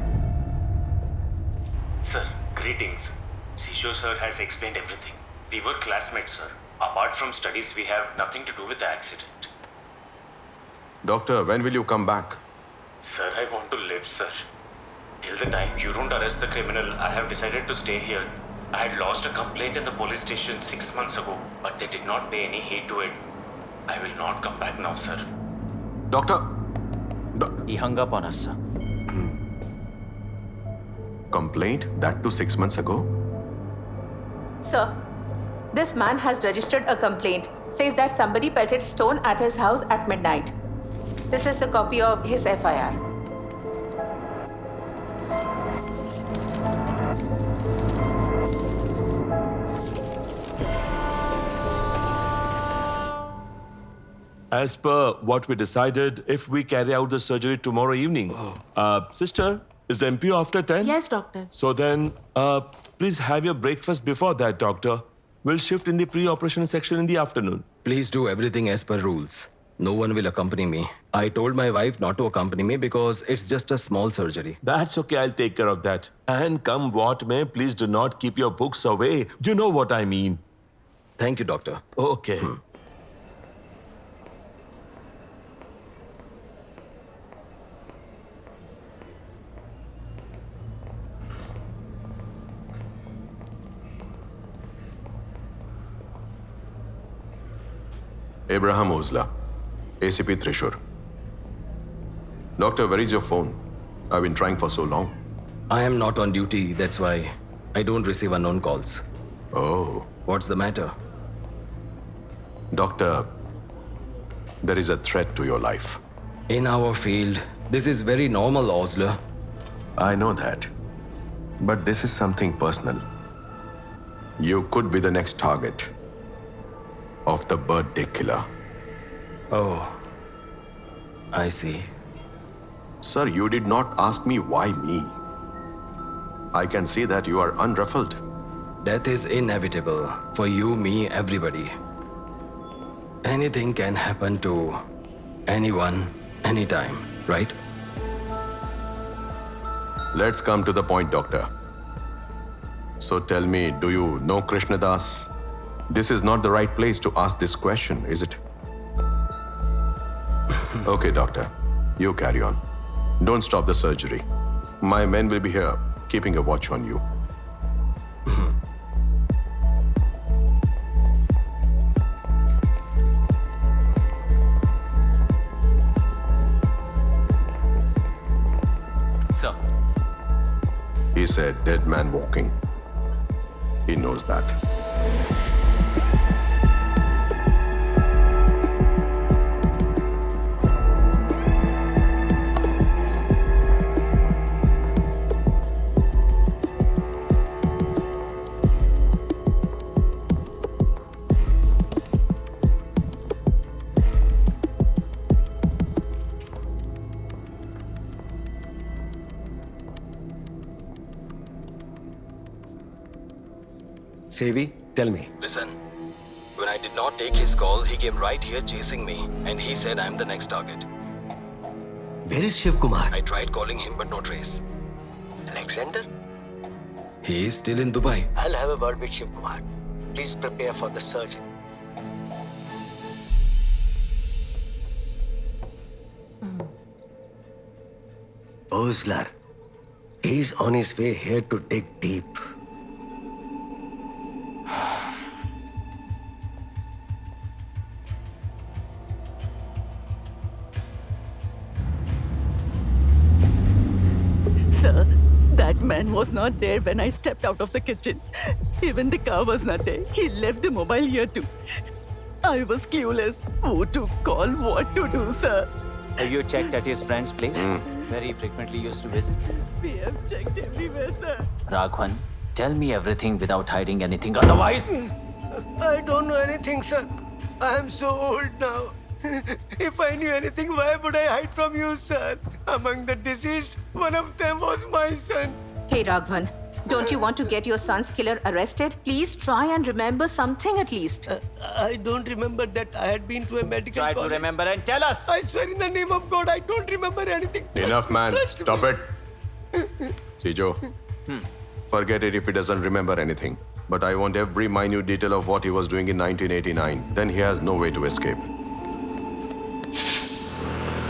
Sir, greetings. Sisho sir has explained everything. We were classmates, sir. Apart from studies, we have nothing to do with the accident. Doctor, when will you come back? Sir, I want to live, sir. Till the time you don't arrest the criminal, I have decided to stay here. I had lodged a complaint in the police station 6 months ago, but they did not pay any heed to it. I will not come back now, sir. Doctor! He hung up on us, sir. Complaint? That too 6 months ago? Sir, this man has registered a complaint. Says that somebody pelted stone at his house at midnight. This is the copy of his FIR. As per what we decided, if we carry out the surgery tomorrow evening. Sister, is the MPO after 10? Yes, doctor. So then, please have your breakfast before that, doctor. We'll shift in the pre-operation section in the afternoon. Please do everything as per rules. No one will accompany me. I told my wife not to accompany me because it's just a small surgery. That's okay, I'll take care of that. And come what may, please do not keep your books away. You know what I mean. Thank you, doctor. Okay. Abraham Ozler, ACP Thrissur. Doctor, where is your phone? I've been trying for so long. I am not on duty, that's why I don't receive unknown calls. Oh. What's the matter? Doctor, there is a threat to your life. In our field, this is very normal, Ozler. I know that. But this is something personal. You could be the next target of the birthday killer. Oh, I see. Sir, you did not ask me why me. I can see that you are unruffled. Death is inevitable for you, me, everybody. Anything can happen to anyone, anytime, right? Let's come to the point, doctor. So tell me, do you know Krishnadas? This is not the right place to ask this question, is it? Okay, doctor. You carry on. Don't stop the surgery. My men will be here, keeping a watch on you. Sir. He said, dead man walking. He knows that. Sevi, tell me. Listen, when I did not take his call, he came right here chasing me, and he said I'm the next target. Where is Shiv Kumar? I tried calling him, but no trace. Alexander? He is still in Dubai. I'll have a word with Shiv Kumar. Please prepare for the surgery. Ozler. He's on his way here to dig deep. Sir, that man was not there when I stepped out of the kitchen. Even the car was not there. He left the mobile here too. I was clueless. Who to call, what to do, sir. Have you checked at his friend's place? Where he frequently used to visit? We have checked everywhere, sir. Raghavan, tell me everything without hiding anything. Otherwise... I don't know anything, sir. I am so old now. If I knew anything, why would I hide from you, sir? Among the deceased, one of them was my son. Hey, Raghavan, don't you want to get your son's killer arrested? Please try and remember something at least. I don't remember that I had been to a medical Try college. to remember and tell us. I swear in the name of God, I don't remember anything. Enough, man. Stop it. Saiju, forget it if he doesn't remember anything. But I want every minute detail of what he was doing in 1989. Then he has no way to escape.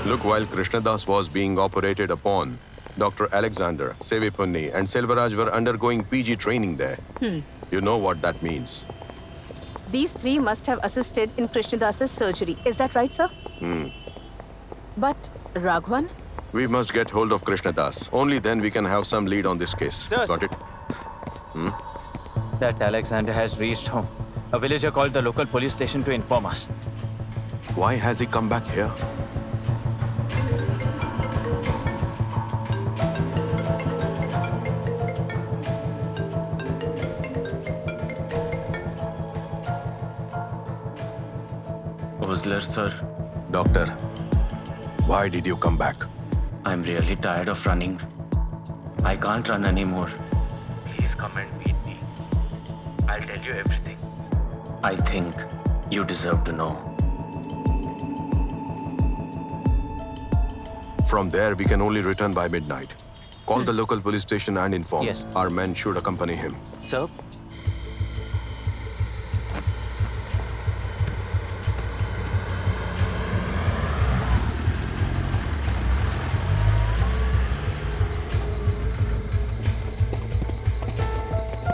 Look, while Krishnadas was being operated upon, Dr. Alexander, Sevipunni and Selvaraj were undergoing PG training there. You know what that means. These three must have assisted in Krishnadas's surgery. Is that right, sir? But Raghavan? We must get hold of Krishnadas. Only then we can have some lead on this case. Sir. Got it? That Alexander has reached home. A villager called the local police station to inform us. Why has he come back here? Ozler, sir. Doctor, why did you come back? I'm really tired of running. I can't run anymore. Please come and meet me. I'll tell you everything. I think you deserve to know. From there, we can only return by midnight. Call the local police station and inform. Yes. Our men should accompany him. Sir?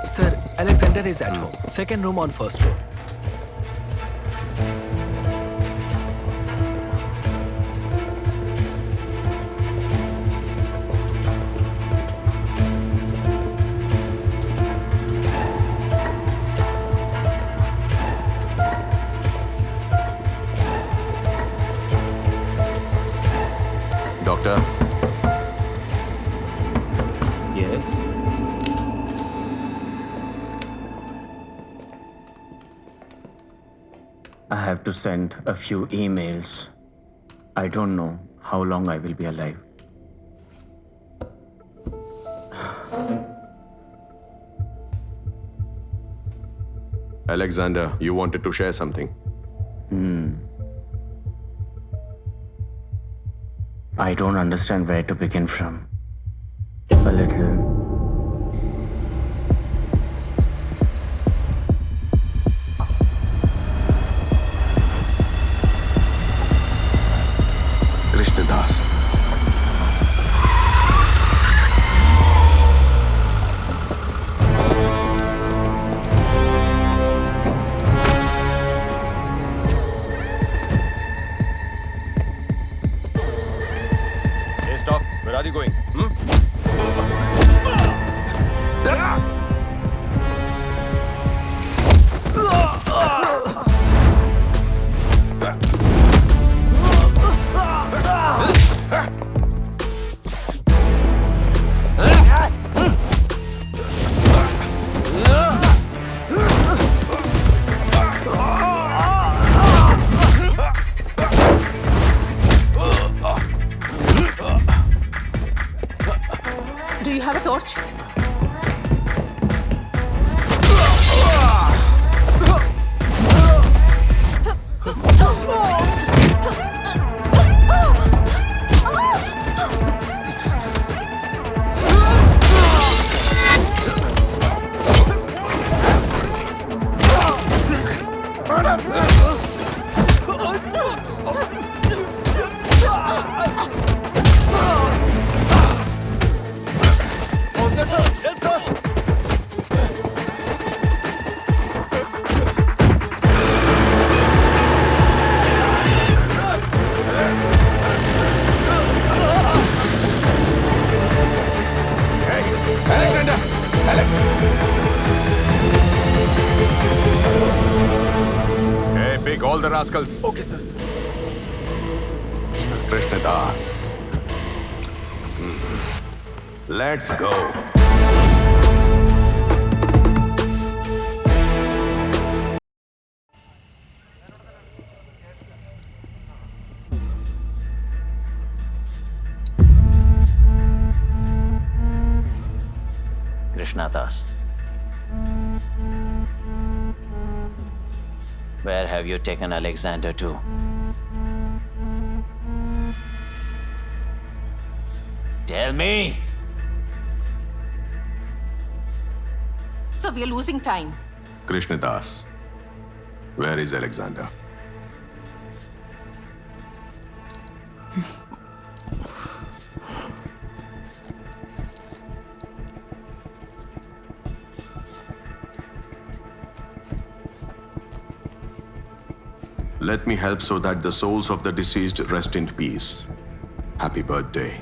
Sir, Alexander is at home. Second room on first floor. Doctor? Yes? I have to send a few emails. I don't know how long I will be alive. Alexander, you wanted to share something. I don't understand where to begin from. A little. Krishnadas. Hey, stop. Where are you going? Do you have a torch? the rascals. Okay, sir. Krishnadas. Let's go. Krishnadas. Where have you taken Alexander to? Tell me! Sir, we are losing time. Krishnadas. Where is Alexander? Let me help so that the souls of the deceased rest in peace. Happy birthday.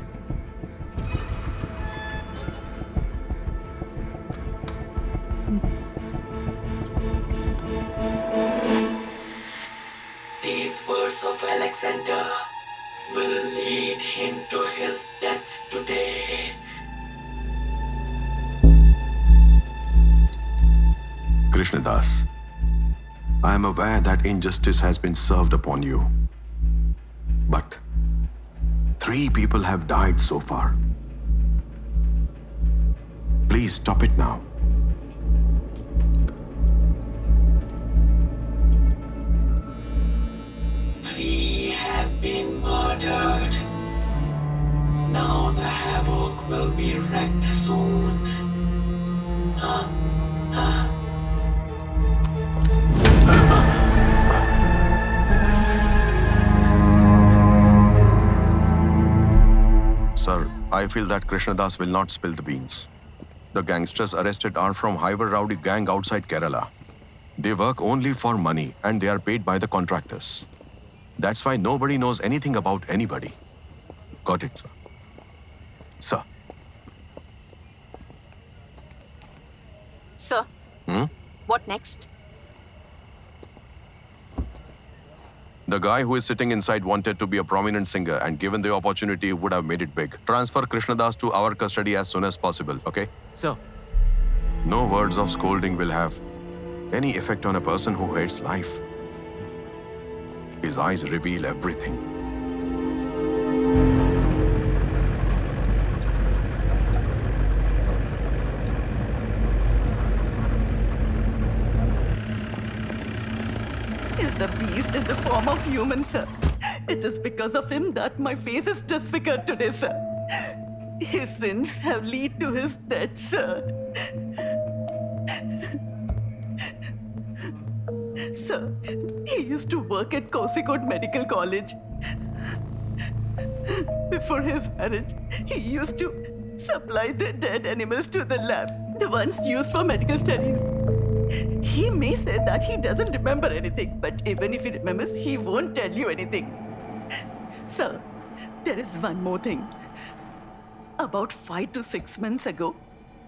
These words of Alexander will lead him to his death today. Krishnadas, I am aware that injustice has been served upon you. But 3 people have died so far. Please stop it now. Three have been murdered. Now the havoc will be wreaked soon. Sir, I feel that Krishnadas will not spill the beans. The gangsters arrested are from Hyper Rowdy gang outside Kerala. They work only for money and they are paid by the contractors. That's why nobody knows anything about anybody. Got it, sir? Sir. Sir, what next? The guy who is sitting inside wanted to be a prominent singer and given the opportunity would have made it big. Transfer Krishnadas to our custody as soon as possible, okay? Sir. No words of scolding will have any effect on a person who hates life. His eyes reveal everything. Is a beast in the form of human, sir. It is because of him that my face is disfigured today, sir. His sins have led to his death, sir. Sir, he used to work at Kozhikode Medical College. Before his marriage, he used to supply the dead animals to the lab, the ones used for medical studies. He may say that he doesn't remember anything, but even if he remembers, he won't tell you anything. Sir, there is one more thing. About 5 to 6 months ago,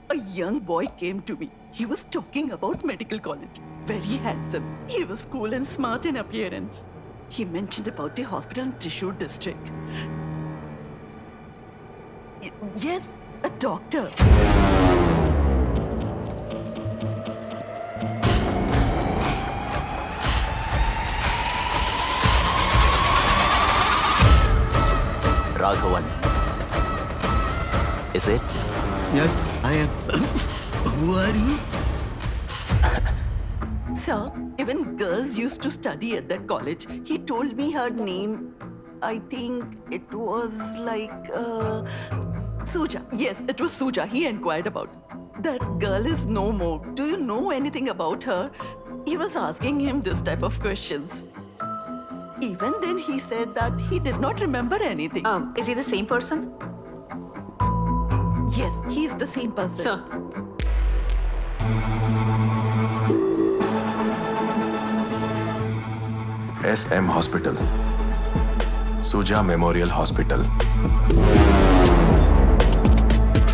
a young boy came to me. He was talking about medical college. Very handsome. He was cool and smart in appearance. He mentioned about the hospital in Thrissur district. Yes, a doctor. Raghavan. Is it? Yes, I am. Who are you? Sir, even girls used to study at that college. He told me her name. I think it was like Suja. Yes, it was Suja. He inquired about. That girl is no more. Do you know anything about her? He was asking him this type of questions. Even then, he said that he did not remember anything. Is he the same person? Yes, he is the same person. Sir. SM Hospital. Suja Memorial Hospital.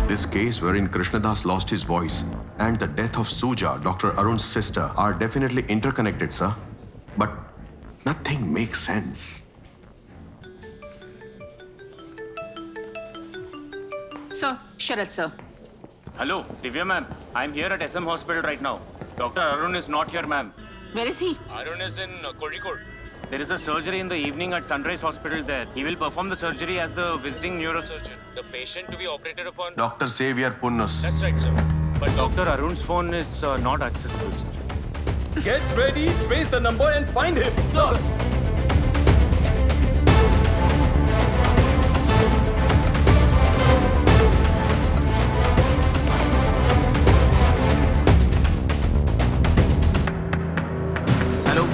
This case wherein Krishnadas lost his voice and the death of Suja, Dr. Arun's sister, are definitely interconnected, sir. But Nothing makes sense. Sir, Sharad sir. Hello, Divya ma'am. I'm here at SM Hospital right now. Dr. Arun is not here, ma'am. Where is he? Arun is in Kozhikode. There is a surgery in the evening at Sunrise Hospital there. He will perform the surgery as the visiting neurosurgeon. The patient to be operated upon... Dr. Xavier Punnus. That's right, sir. But Dr. Arun's phone is not accessible, sir. Get ready, trace the number and find him. Sir.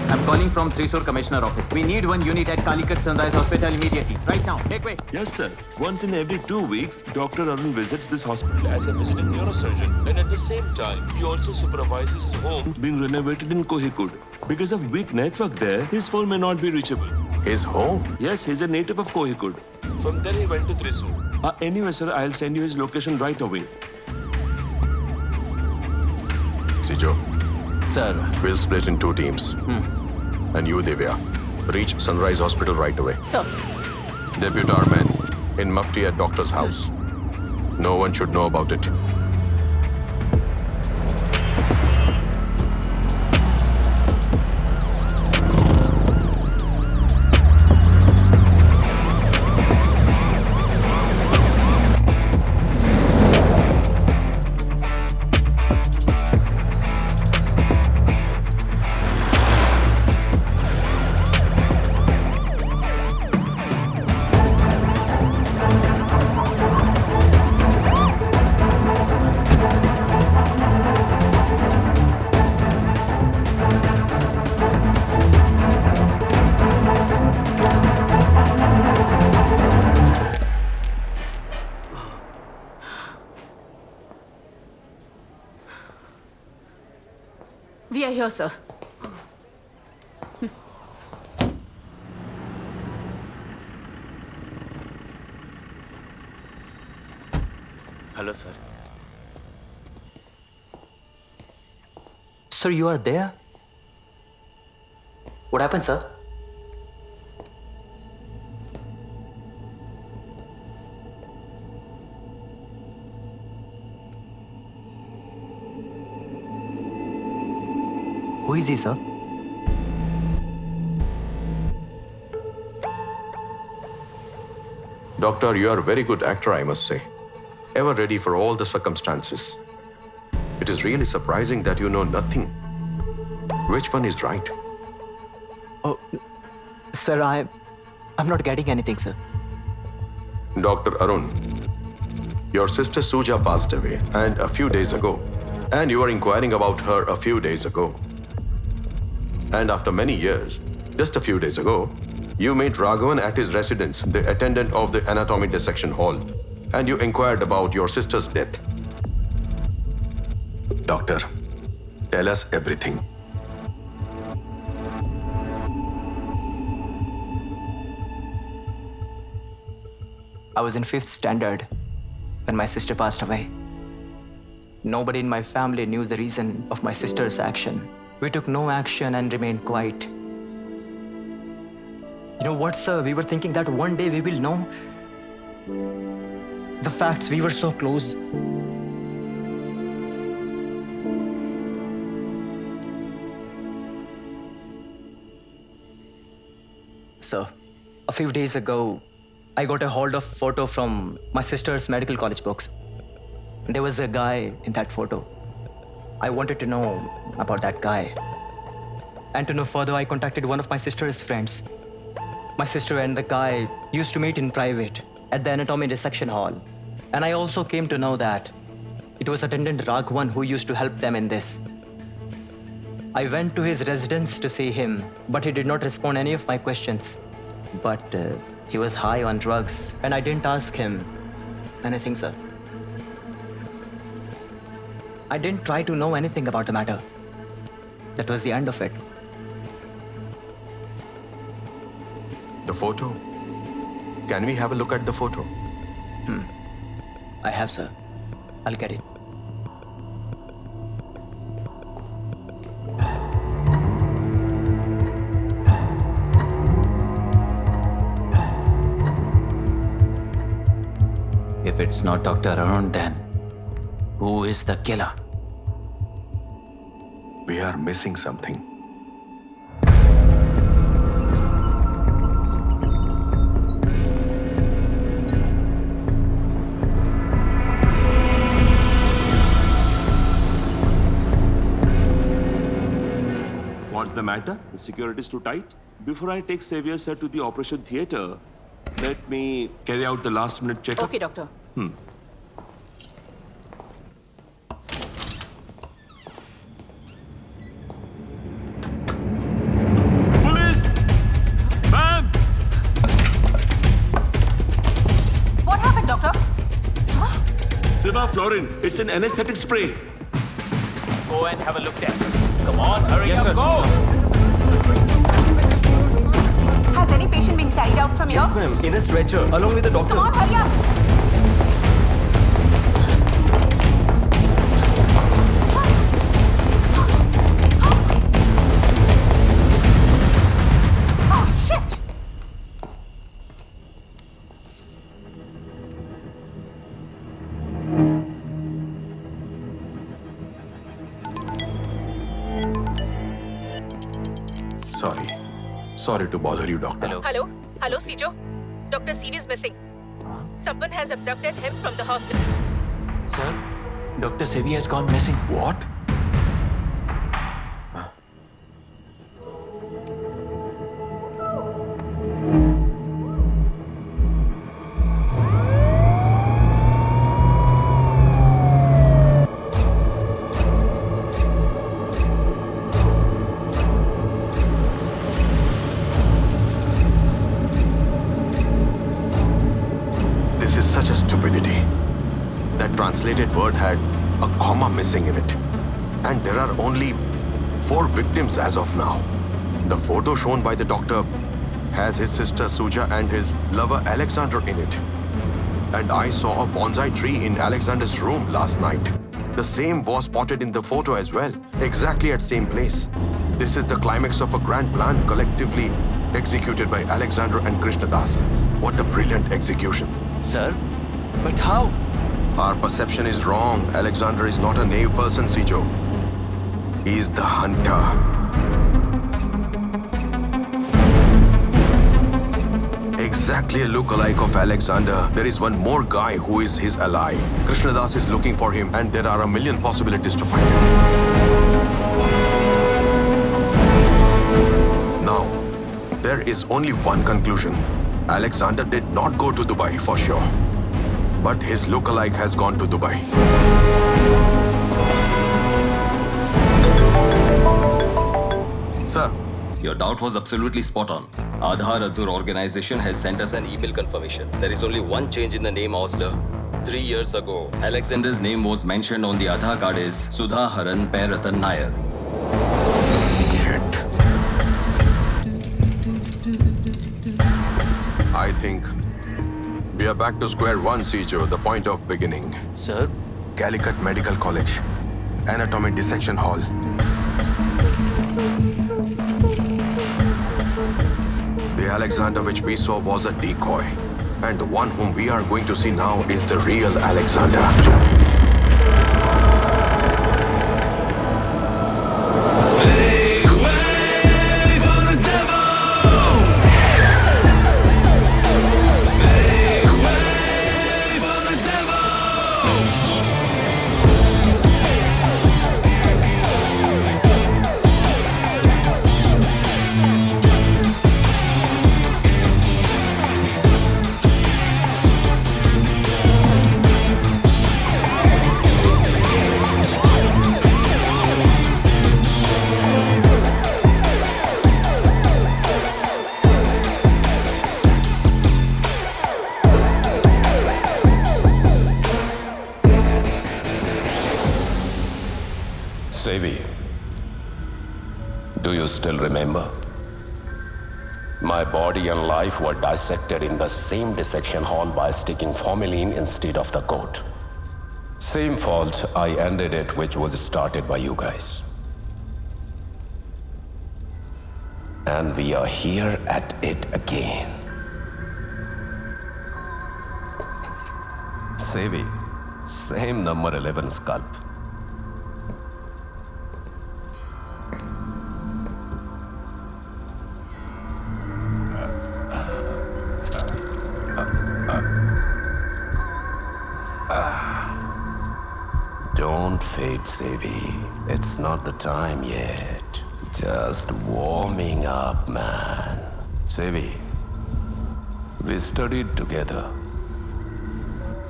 I'm calling from Thrissur Commissioner Office. We need one unit at Calicut Sunrise Hospital immediately. Right now. Take way. Yes, sir. Once in every 2 weeks, Dr. Arun visits this hospital as a visiting neurosurgeon. And at the same time, he also supervises his home being renovated in Kozhikode. Because of weak network there, his phone may not be reachable. His home? Yes, he's a native of Kozhikode. From there, he went to Thrissur. Anyway, sir, I'll send you his location right away. Sijo. Sir. We'll split in 2 teams. And you, Divya, reach Sunrise Hospital right away. Sir. Depute our men in Mufti at doctor's house. No one should know about it. We are here, sir. Hello, sir. Sir, you are there? What happened, sir? Who is he, sir? Doctor, you are a very good actor, I must say. Ever ready for all the circumstances. It is really surprising that you know nothing. Which one is right? Oh, sir, I'm not getting anything, sir. Dr. Arun, your sister Suja passed away and a few days ago. And you were inquiring about her a few days ago. And after many years, just a few days ago, you met Raghavan at his residence, the attendant of the anatomy dissection hall, and you inquired about your sister's death. Doctor, tell us everything. I was in 5th standard when my sister passed away. Nobody in my family knew the reason of my sister's action. We took no action and remained quiet. You know what, sir? We were thinking that one day we will know the facts. We were so close. So, a few days ago, I got a hold of photo from my sister's medical college books. There was a guy in that photo. I wanted to know about that guy. And to know further, I contacted one of my sister's friends. My sister and the guy used to meet in private at the anatomy dissection hall. And I also came to know that it was attendant Raghavan who used to help them in this. I went to his residence to see him, but he did not respond any of my questions. But he was high on drugs, and I didn't ask him anything, sir. I didn't try to know anything about the matter. That was the end of it. The photo? Can we have a look at the photo? I have, sir. I'll get it. If it's not Dr. Arun, then who is the killer? We are missing something. What's the matter? The security is too tight? Before I take Xavier sir to the operation theatre, let me carry out the last minute checkup. Okay, doctor. Police! Ma'am! What happened, doctor? Sevoflurane. It's an anesthetic spray. Go and have a look there. Come on, hurry up, go! Has any patient been carried out from here? Yes, ma'am. In a stretcher, along with the doctor. Come on, hurry up! Oh, shit! Sorry to bother you, doctor. Hello? Hello, Sijo? Dr. CV is missing. Someone has abducted him from the hospital. Sir, Dr. Sevi has gone missing. What? Translated word had a comma missing in it. And there are only 4 victims as of now. The photo shown by the doctor has his sister Suja and his lover Alexander in it. And I saw a bonsai tree in Alexander's room last night. The same was spotted in the photo as well, exactly at same place. This is the climax of a grand plan collectively executed by Alexander and Krishnadas. What a brilliant execution. Sir, but how? Our perception is wrong. Alexander is not a naive person, Sijo. He is the hunter. Exactly a lookalike of Alexander. There is one more guy who is his ally. Krishnadas is looking for him, and there are a million possibilities to find him. Now, there is only one conclusion. Alexander did not go to Dubai for sure. But his lookalike has gone to Dubai. Sir, your doubt was absolutely spot on. Aadhaar Adur organization has sent us an email confirmation. There is only one change in the name Ozler. 3 years ago, Alexander's name was mentioned on the Aadhaar card as Sudha Haran Pairatan Nair. Shit. I think we are back to square one, Sijo, the point of beginning. Sir? Calicut Medical College. Anatomy Dissection Hall. The Alexander which we saw was a decoy. And the one whom we are going to see now is the real Alexander. Do you still remember? My body and life were dissected in the same dissection hall by sticking formalin instead of the coat. Same fault I ended it, which was started by you guys. And we are here at it again. Sevi, same number 11 scalp. Don't fade, Sevi. It's not the time yet. Just warming up, man. Sevi, we studied together.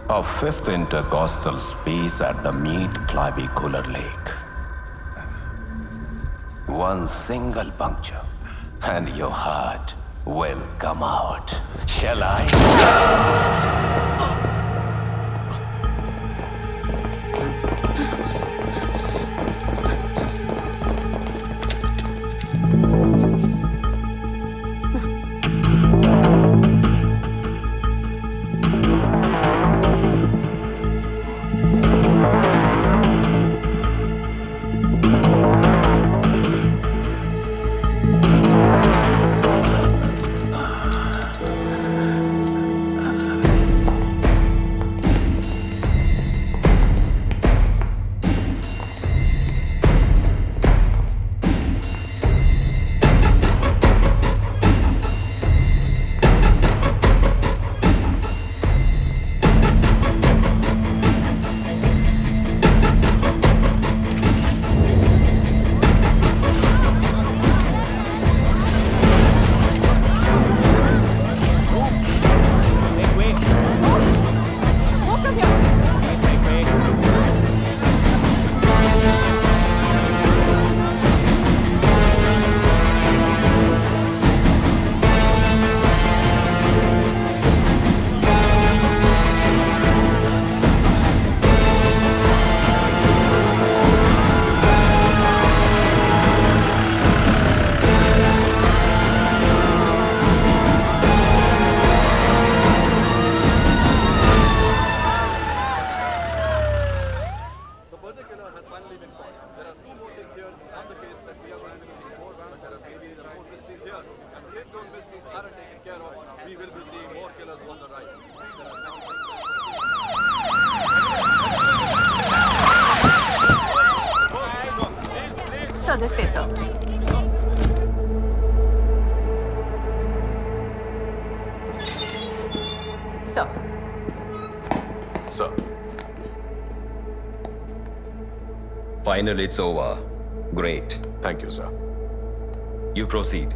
A fifth intercostal space at the Mead-Clavicular Lake. One single puncture, and your heart will come out. Shall I? So this way, sir. Sir. Sir. Finally, it's over. Great. Thank you, sir. You proceed.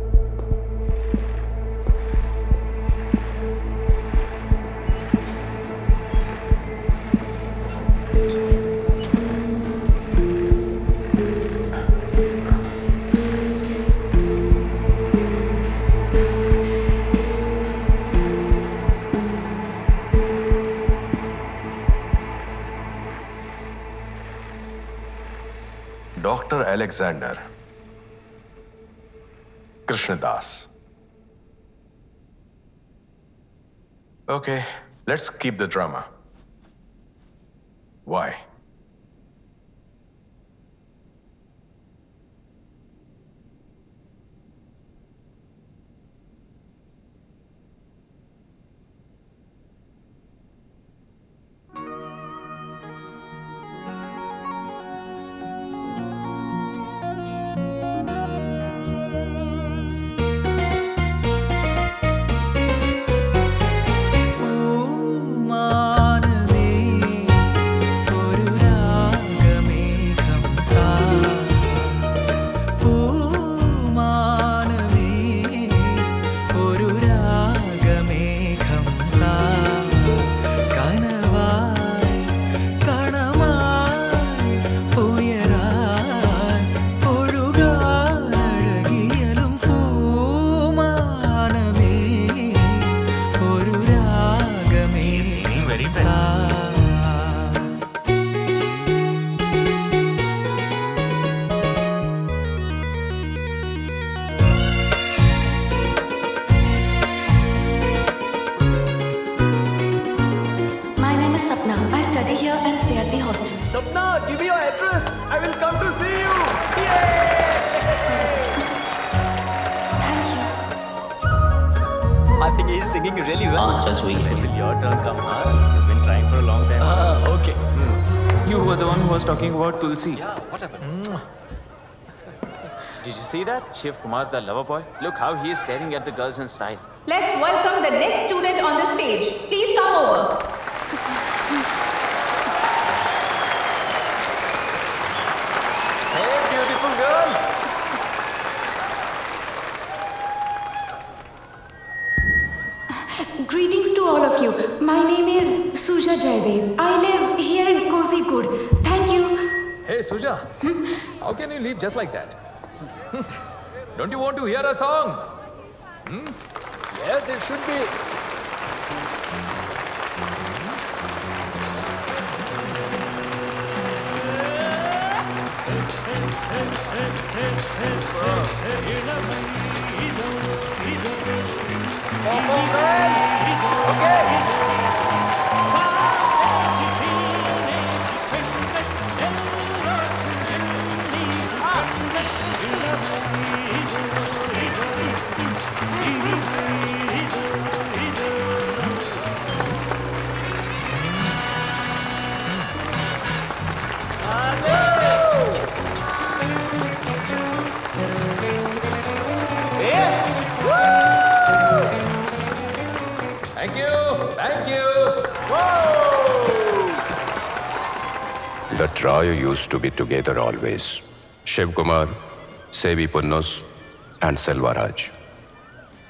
Dr. Alexander Krishnadas. Okay, let's keep the drama. Why? Sapthaa, give me your address. I will come to see you. Thank you. I think he's singing really well. Until your turn come, huh? You've been trying for a long time. were the one who was talking about Tulsi. Yeah, what happened? Did you see that? Shiv Kumar, the lover boy? Look how he is staring at the girls in style. Let's welcome the next student on the stage. Please come over. Hey, beautiful girl. Greetings to all of you. My name is Suja Jaydev. I live here in Kozhikode. Thank you. Hey, Suja. How can you leave just like that? Don't you want to hear a song? Yes, it should be. Thank you. Thank you. The trio used to be together always. Shiv Kumar, Sevi Punnus, and Selvaraj.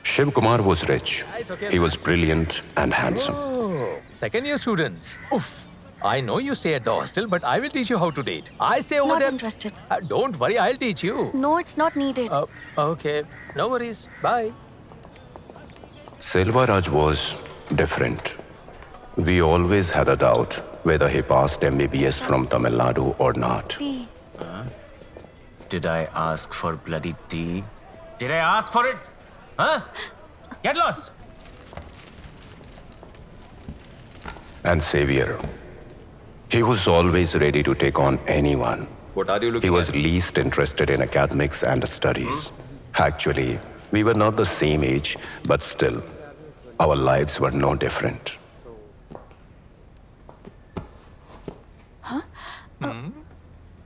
Shiv Kumar was rich. He was brilliant and handsome. Oh, second year students. Oof. I know you stay at the hostel, but I will teach you how to date. I stay over Not there. interested. Don't worry, I'll teach you. No, it's not needed. Okay, no worries. Bye. Selvaraj was different. We always had a doubt whether he passed MBBS from Tamil Nadu or not. Did I ask for bloody tea? Did I ask for it? Huh? Get lost! And Xavier, he was always ready to take on anyone. What are you looking He was least interested in academics and studies. Actually, we were not the same age, but still, our lives were no different.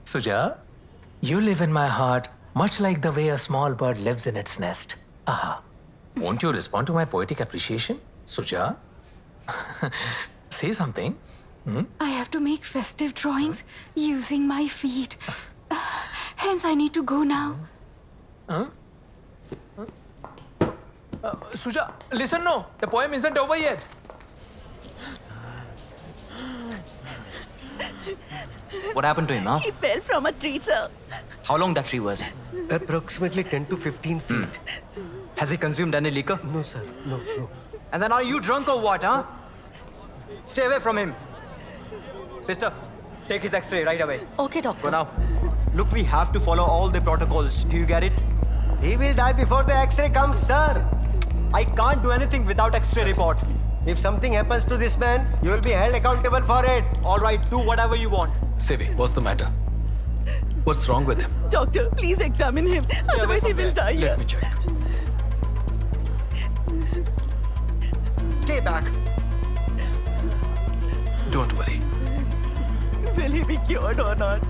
Suja, you live in my heart, much like the way a small bird lives in its nest. Aha. Won't you respond to my poetic appreciation, Suja? Say something. I have to make festive drawings using my feet. Hence, I need to go now. Suja, listen, no. The poem isn't over yet. What happened to him, huh? He fell from a tree, sir. How long that tree was? Approximately 10 to 15 feet. Has he consumed any liquor? No, sir. No. And then are you drunk or what, huh? Stay away from him. Sister, take his x-ray right away. Okay, doctor. Go now. Look, we have to follow all the protocols. Do you get it? He will die before the X-ray comes, sir. I can't do anything without X-ray report. If something happens to this man, you will be held accountable for it. All right, do whatever you want. Sevi, what's the matter? What's wrong with him? Doctor, please examine him. Otherwise, he will die here. Let me check. Stay back. Don't worry. Will he be cured or not?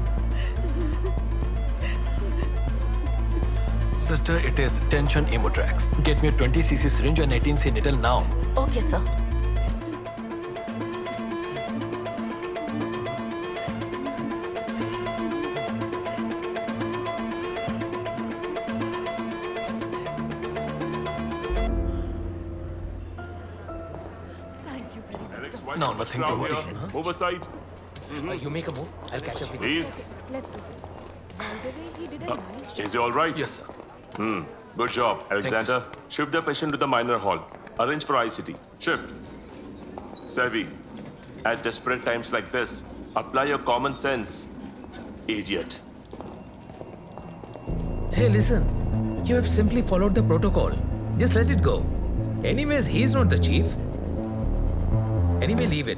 Sister, it is tension Emotrax. Get me a 20cc syringe and 18C needle now. Okay, sir. No, nothing to worry. Move aside. You make a move. I'll catch up with Please. Let's go. By the way, he did a nice job. Is he all right? Yes, sir. Good job, Alexander. Shift the patient to the minor hall. Arrange for ICT. Shift. Sevi, at desperate times like this, apply your common sense. Idiot. Hey, listen. You have simply followed the protocol. Just let it go. Anyways, he's not the chief. Anyway, leave it.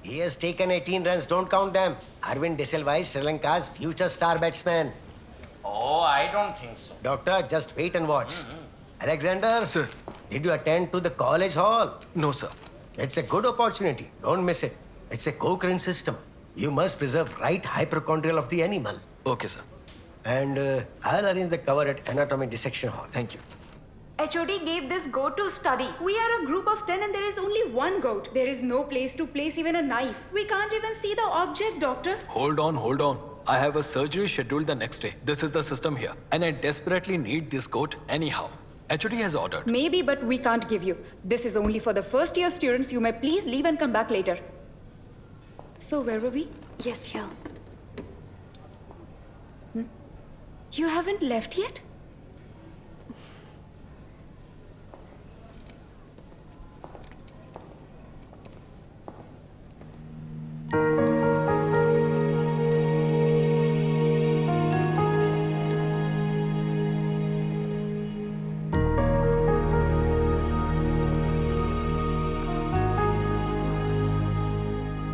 He has taken 18 runs, don't count them. Arvind De Silva is Sri Lanka's future star batsman. Oh, I don't think so. Doctor, just wait and watch. Alexander, Sir. Did you attend to the college hall? No, sir. It's a good opportunity. Don't miss it. It's a Cochrane system. You must preserve right hypochondrial of the animal. Okay, sir. And I'll arrange the cover at anatomy dissection hall. Thank you. HOD gave this goat to study. We are a group of 10 and there is only one goat. There is no place to place even a knife. We can't even see the object, doctor. Hold on. I have a surgery scheduled the next day. This is the system here. And I desperately need this goat anyhow. HOD has ordered. Maybe, but we can't give you. This is only for the first year students. You may please leave and come back later. So, where were we? Yes, here. You haven't left yet?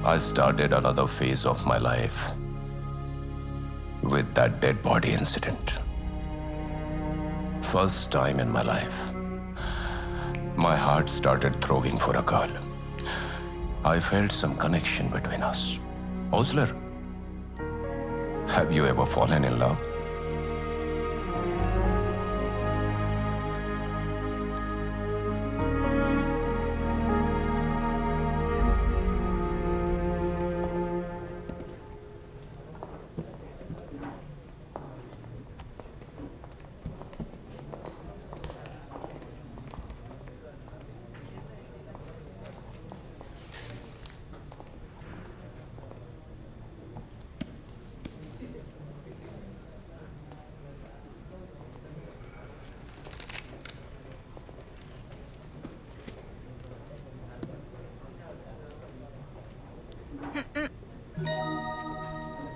I started another phase of my life with that dead body incident. First time in my life, my heart started throbbing for a girl. I felt some connection between us. Ozler, have you ever fallen in love?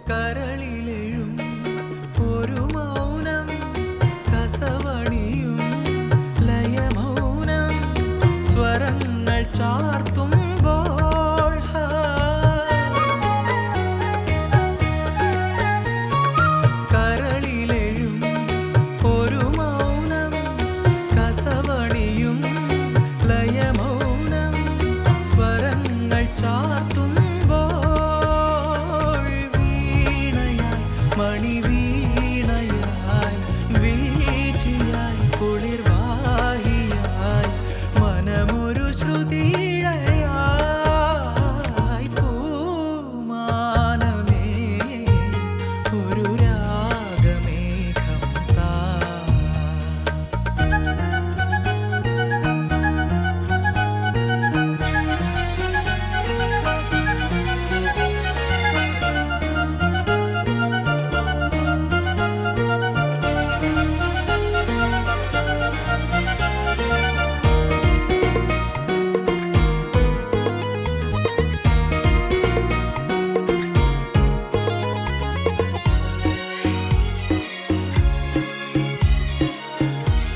കരളിലെഴും ഒരു മൗനം കസവണിയും ലയമൗനം സ്വരങ്ങൾ ചാർത്തുമ്പോൾ കരളിലെഴും ഒരു മൗനം കസവണിയും ലയമൗനം സ്വരങ്ങൾ ചാർത്തും മണിവീണയായി വീച്ചിയായി കുളിർവാഹിയായി മനമൊരു ശ്രുതിയിഴയായി പൂമാനമേ ഒരു രാഗമേഘം താ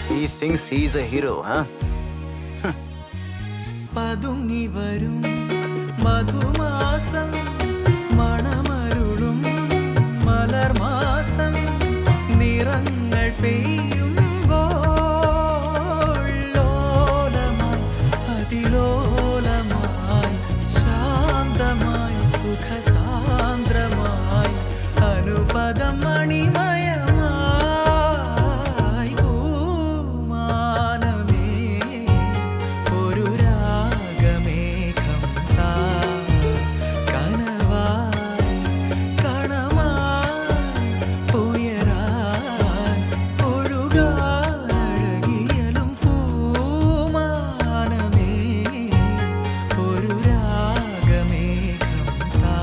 He thinks he's a hero, huh? പതുങ്ങി വരും മധുമാസം മണമരുളും മലർമാസം നിറങ്ങൾ പെയ്യുമ്പോൾ ലോലമായി അതിലോലമായി ശാന്തമായി സുഖസാന്ദ്രമായി അനുപദം മണിമയമായി പൂമാനമേ ഒരു രാഗമേഘം താ കനവായി കണമായി ഉയരാൻ ഒഴുകാനഴകിയലും പൂമാനമേ ഒരു രാഗമേഘം താ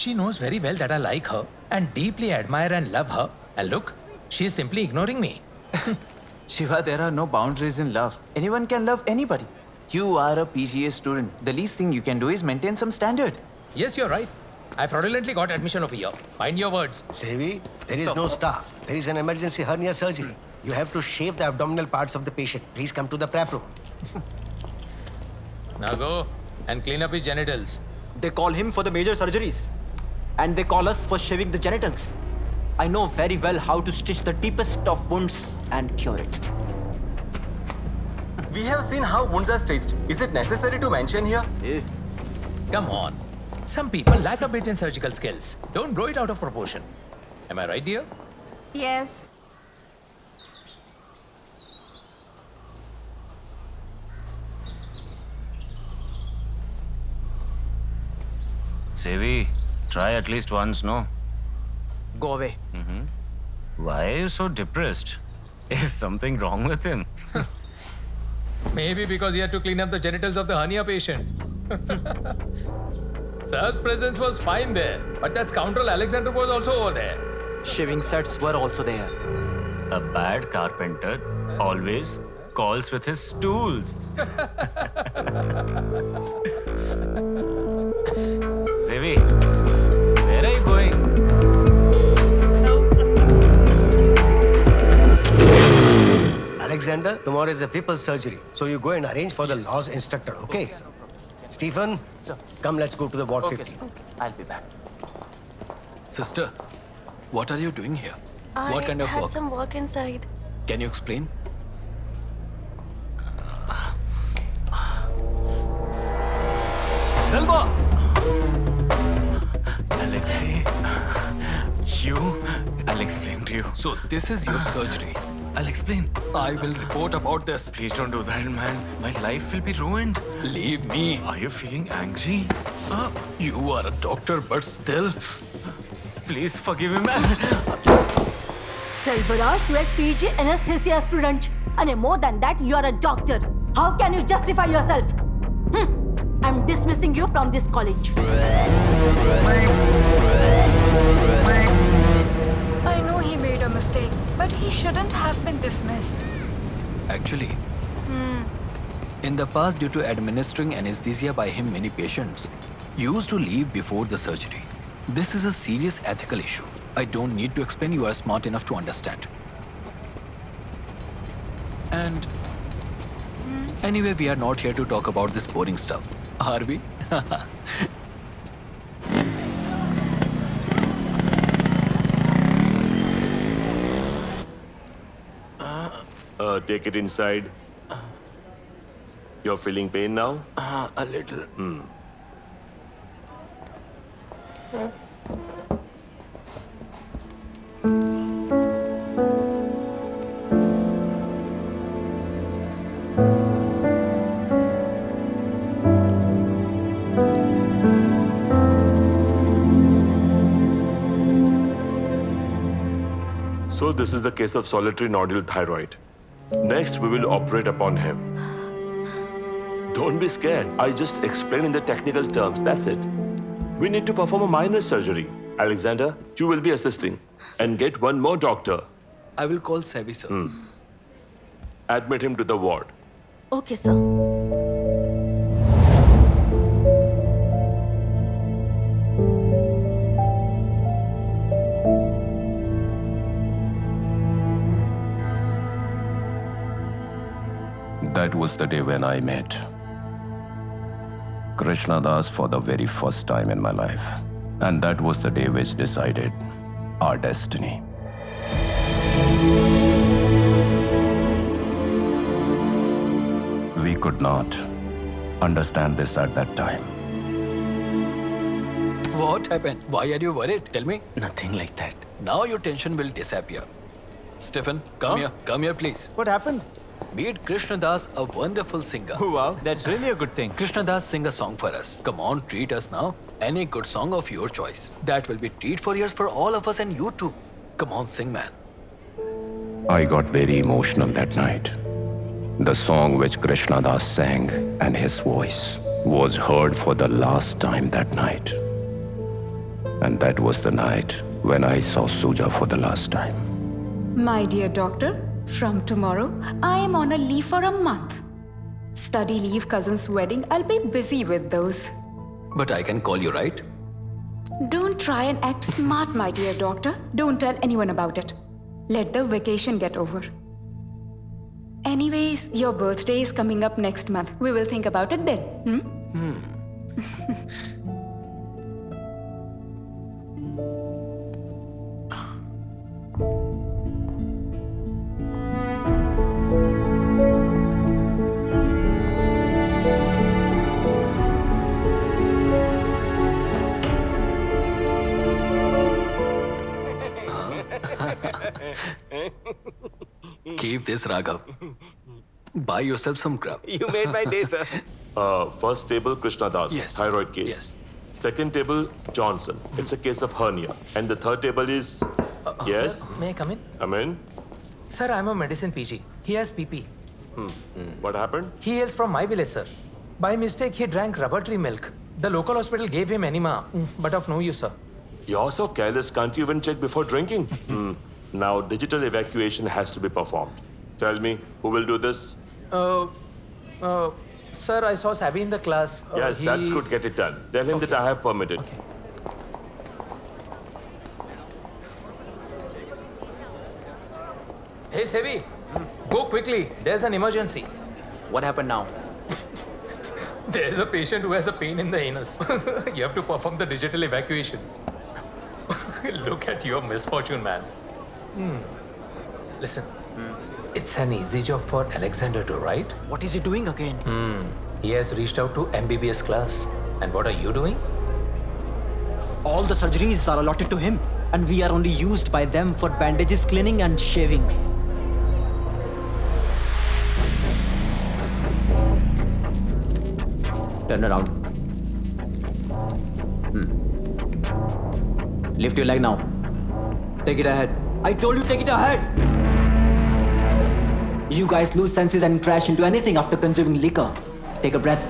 She knows very well that I like her and deeply admire and love her. And look, she is simply ignoring me. Shiva, there are no boundaries in love. Anyone can love anybody. You are a PGA student. The least thing you can do is maintain some standard. Yes, you're right. I fraudulently got admission of a year. Mind your words. Sevi, there is no staff. There is an emergency hernia surgery. You have to shave the abdominal parts of the patient. Please come to the prep room. Now go and clean up his genitals. They call him for the major surgeries. And they call us for shaving the genitals. I know very well how to stitch the deepest of wounds and cure it. We have seen how wounds are stitched. Is it necessary to mention here? Come on. Some people lack a bit in surgical skills. Don't blow it out of proportion. Am I right, dear? Yes. Sevi, try at least once, no? Go away. Why are you so depressed? Is something wrong with him? Maybe because he had to clean up the genitals of the hernia patient. Sir's presence was fine there, but the scoundrel Alexander was also over there. Shaving sets were also there. A bad carpenter always calls with his stools. Sevi, where are you going? Alexander, tomorrow is a Whipple surgery. So you go and arrange for the laws instructor, okay? Stephen, come, let's go to the ward 50. I'll be back. Sister, what are you doing here? I What kind of had work? some work inside. Can you explain? Selma! Alexei, I'll explain to you. So this is your surgery. I'll explain. I will report about this. Please don't do that, man. My life will be ruined. Leave me. Are you feeling angry? You are a doctor, but still. Please forgive me, man. Selvaraj, you are PG anesthesia student. And more than that, you are a doctor. How can you justify yourself? I'm dismissing you from this college. I know he made a mistake, but he shouldn't have been dismissed. Actually, in the past, due to administering anesthesia by him, many patients used to leave before the surgery. This is a serious ethical issue. I don't need to explain, you are smart enough to understand. And anyway, we are not here to talk about this boring stuff, are we? Take it inside. You're feeling pain now? A little. So this is the case of solitary nodule thyroid. Next, we will operate upon him. Don't be scared. I just explained in the technical terms. That's it. We need to perform a minor surgery. Alexander, you will be assisting. And get one more doctor. I will call Sevi, sir. Admit him to the ward. Okay, sir. That was the day when I met Krishna Das for the very first time in my life. And that was the day which decided our destiny. We could not understand this at that time. What happened? Why are you worried? Tell me. Nothing like that. Now your tension will disappear. Stephen, come here. Come here, please. What happened? Meet Krishna Das, a wonderful singer. Wow, that's really a good thing. Krishna Das, sing a song for us. Come on, treat us now. Any good song of your choice. That will be treat for years for all of us and you too. Come on, sing, man. I got very emotional that night. The song which Krishna Das sang and his voice was heard for the last time that night. And that was the night when I saw Suja for the last time. My dear doctor, from tomorrow, I am on a leave for a month. Study leave, cousin's wedding, I'll be busy with those. But I can call you, right? Don't try and act smart, my dear doctor. Don't tell anyone about it. Let the vacation get over. Anyways, your birthday is coming up next month. We will think about it then. Keep this, Raghav. Buy yourself some grub. You made my day, sir. First table, Krishna Das. Yes. Thyroid case. Yes. Second table, Johnson. It's a case of hernia. And the third table is... yes? Sir, may I come in? Come in. Sir, I'm a medicine PG. He has PP. What happened? He hails from my village, sir. By mistake, he drank rubber tree milk. The local hospital gave him enema, but of no use, sir. You're so careless. Can't you even check before drinking? Now, digital evacuation has to be performed. Tell me, who will do this? Sir, I saw Savi in the class. Yes, that's good. Get it done. Tell him that I have permitted. Okay. Hey, Savi, go quickly. There's an emergency. What happened now? There's a patient who has a pain in the anus. You have to perform the digital evacuation. Look at your misfortune, man. Listen, it's an easy job for Alexander to write. What is he doing again? He has reached out to MBBS class. And what are you doing? All the surgeries are allotted to him, and we are only used by them for bandages, cleaning, and shaving. Turn around. Lift your leg now. Take it ahead. I told you, take it ahead! You guys lose senses and crash into anything after consuming liquor. Take a breath.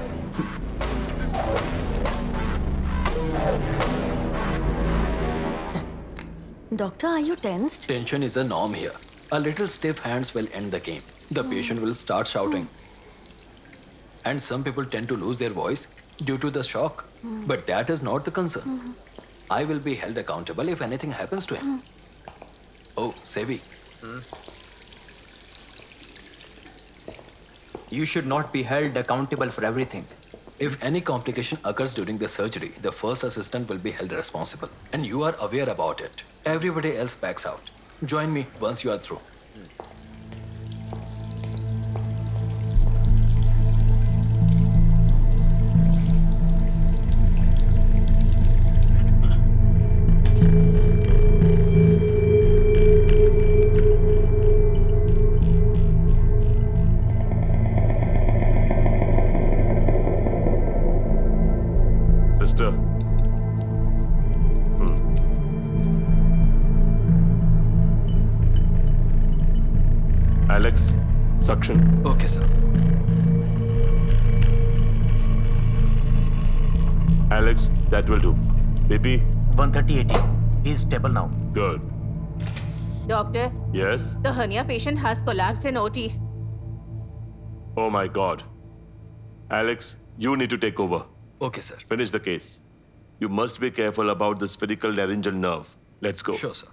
Doctor, are you tensed? Tension is a norm here. A little stiff hands will end the game. The patient will start shouting. And some people tend to lose their voice due to the shock. But that is not the concern. I will be held accountable if anything happens to him. Oh, Sevi. You should not be held accountable for everything. If any complication occurs during the surgery, the first assistant will be held responsible. And you are aware about it. Everybody else backs out. Join me once you are through. Sister. Alex, suction. Okay, sir. Alex, that will do. BP? 130/80. He's stable now. Good. Doctor, Yes? the hernia patient has collapsed in OT. Oh my God. Alex, you need to take over. Okay, sir. Finish the case. You must be careful about the spherical laryngeal nerve. Let's go. Sure, sir.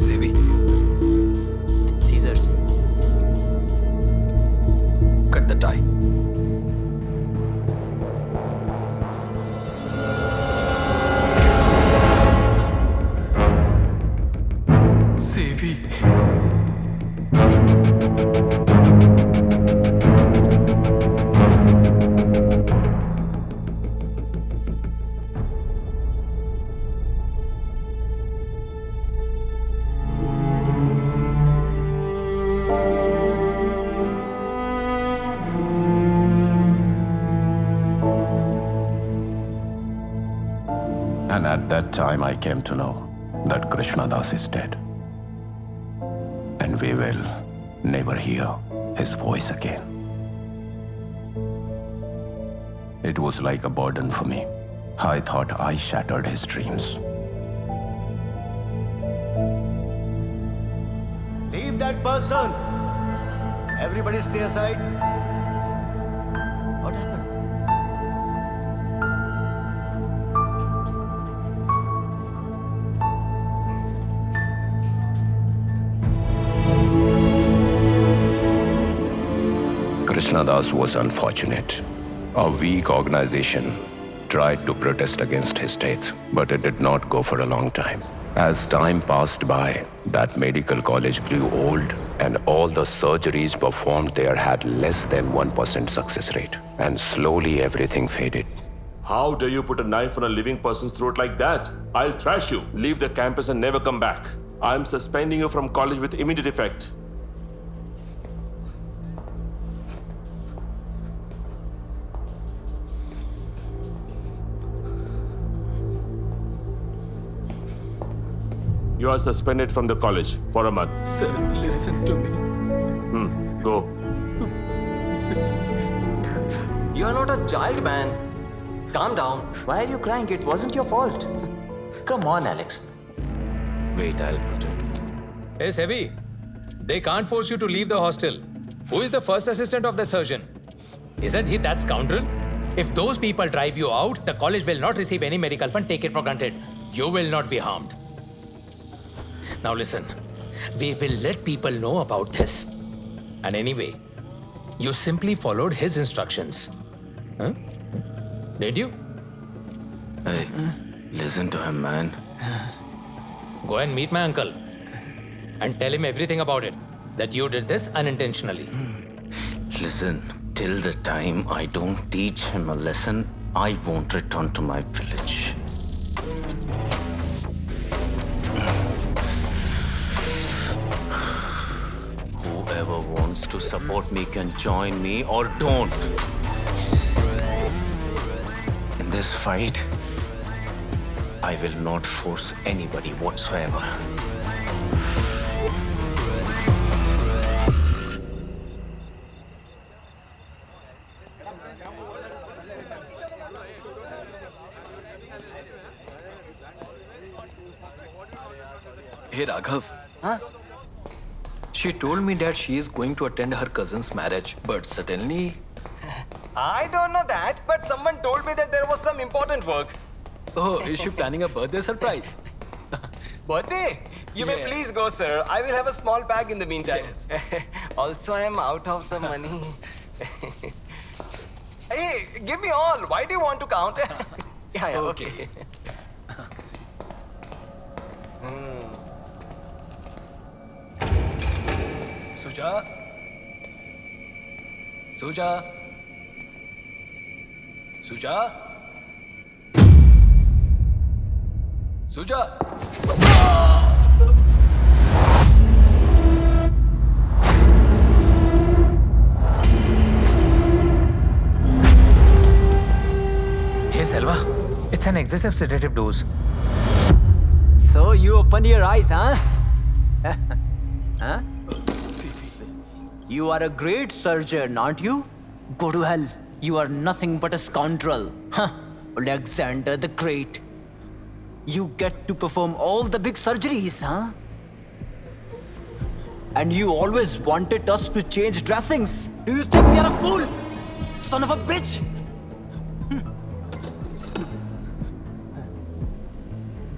Sevi. Caesars. Cut the tie. Sevi. And at that time, I came to know that Krishna Das is dead. we will never hear his voice again. It was like a burden for me. I thought I shattered his dreams. Leave that person! Everybody stay aside. What happened? Krishnadas was unfortunate. A weak organization tried to protest against his death, but it did not go for a long time. As time passed by, that medical college grew old, and all the surgeries performed there had less than 1% success rate. And slowly everything faded. How dare you put a knife on a living person's throat like that? I'll trash you. Leave the campus and never come back. I'm suspending you from college with immediate effect. You are suspended from the college for a month. Sir, listen to me. Go. You're not a child, man. Calm down. Why are you crying? It wasn't your fault. Come on, Alex. Wait, I'll put it. It's heavy. They can't force you to leave the hostel. Who is the first assistant of the surgeon? Isn't he that scoundrel? If those people drive you out, the college will not receive any medical fund. Take it for granted. You will not be harmed. Now listen, we will let people know about this. And anyway, you simply followed his instructions. Huh? Did you? Hey, listen to him, man. Go and meet my uncle and tell him everything about it. That you did this unintentionally. Listen, till the time I don't teach him a lesson, I won't return to my village. Whoever wants to support me can join me or don't. In this fight, I will not force anybody whatsoever. Hey, Raghav. Huh? She told me that she is going to attend her cousin's marriage, but suddenly... I don't know that, but someone told me that there was some important work. Oh, is she planning a birthday surprise? Birthday? You may please go, sir. I will have a small bag in the meantime. Yes. Also, I am out of the money. Hey, give me all. Why do you want to count? Yeah, okay. Suja? Suja? Suja? Suja? Hey, Selva. It's an excessive sedative dose. So you opened your eyes, huh? Huh? You are a great surgeon, aren't you? Go to hell. You are nothing but a scoundrel. Huh? Alexander the Great. You get to perform all the big surgeries, huh? And you always wanted us to change dressings. Do you think we are a fool? Son of a bitch!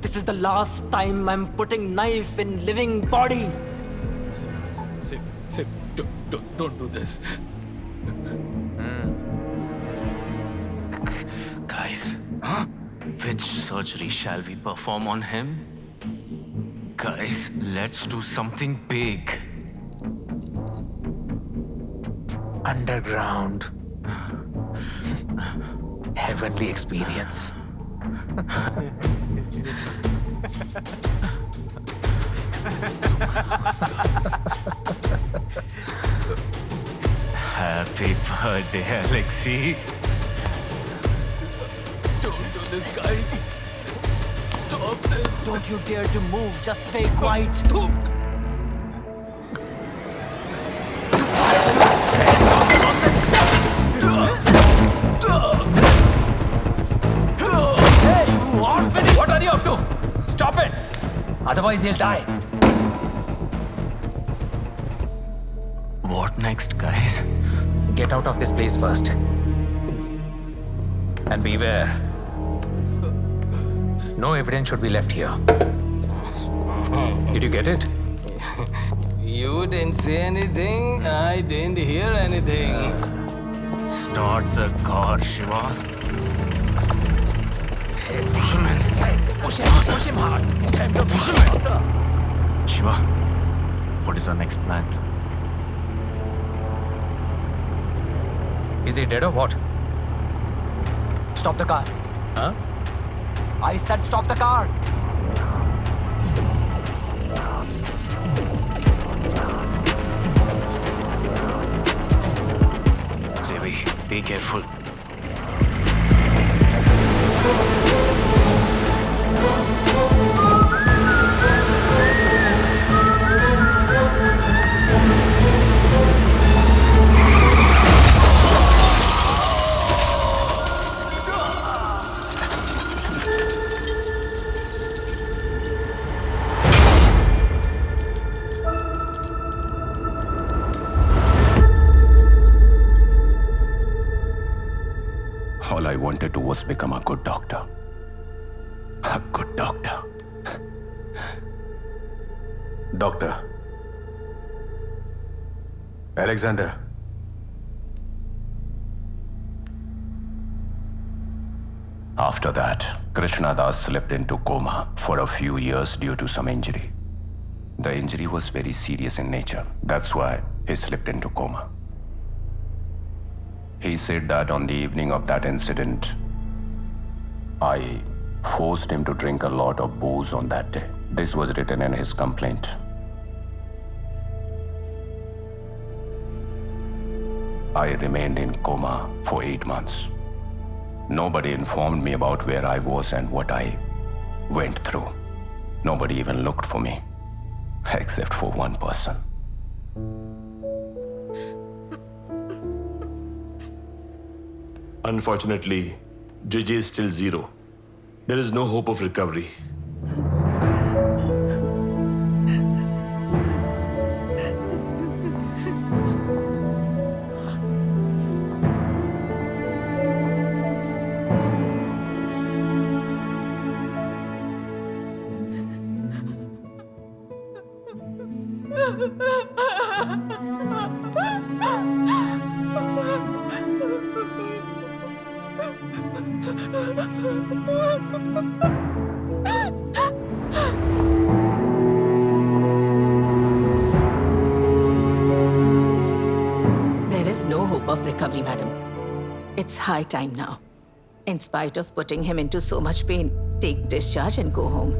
This is the last time I'm putting knife in living body. Sip, don't do this. Guys, which surgery shall we perform on him? Guys, let's do something big. Underground. Heavenly experience. Happy birthday, Alexi. Don't do this, guys. Stop this. Don't you dare to move. Just stay quiet. otherwise he'll die. What next, guys? Get out of this place first. And beware. No evidence should be left here. Did you get it? You didn't say anything, I didn't hear anything. Start the car, Shiva. Push him inside. Push him hard. Time to push him. Shiva, what is our next plan? Is he dead or what? Stop the car. Huh? I said stop the car. Zevi, be careful. All I wanted to was become a good doctor. A good doctor. Doctor. Alexander. After that, Krishna Das slipped into coma for a few years due to some injury. The injury was very serious in nature. That's why he slipped into coma. He said that on the evening of that incident, I forced him to drink a lot of booze on that day. This was written in his complaint. I remained in coma for 8 months. Nobody informed me about where I was and what I went through. Nobody even looked for me, except for one person. Unfortunately, JJ is still 0. There is no hope of recovery. There is no hope of recovery, madam. It's high time now. In spite of putting him into so much pain, take discharge and go home.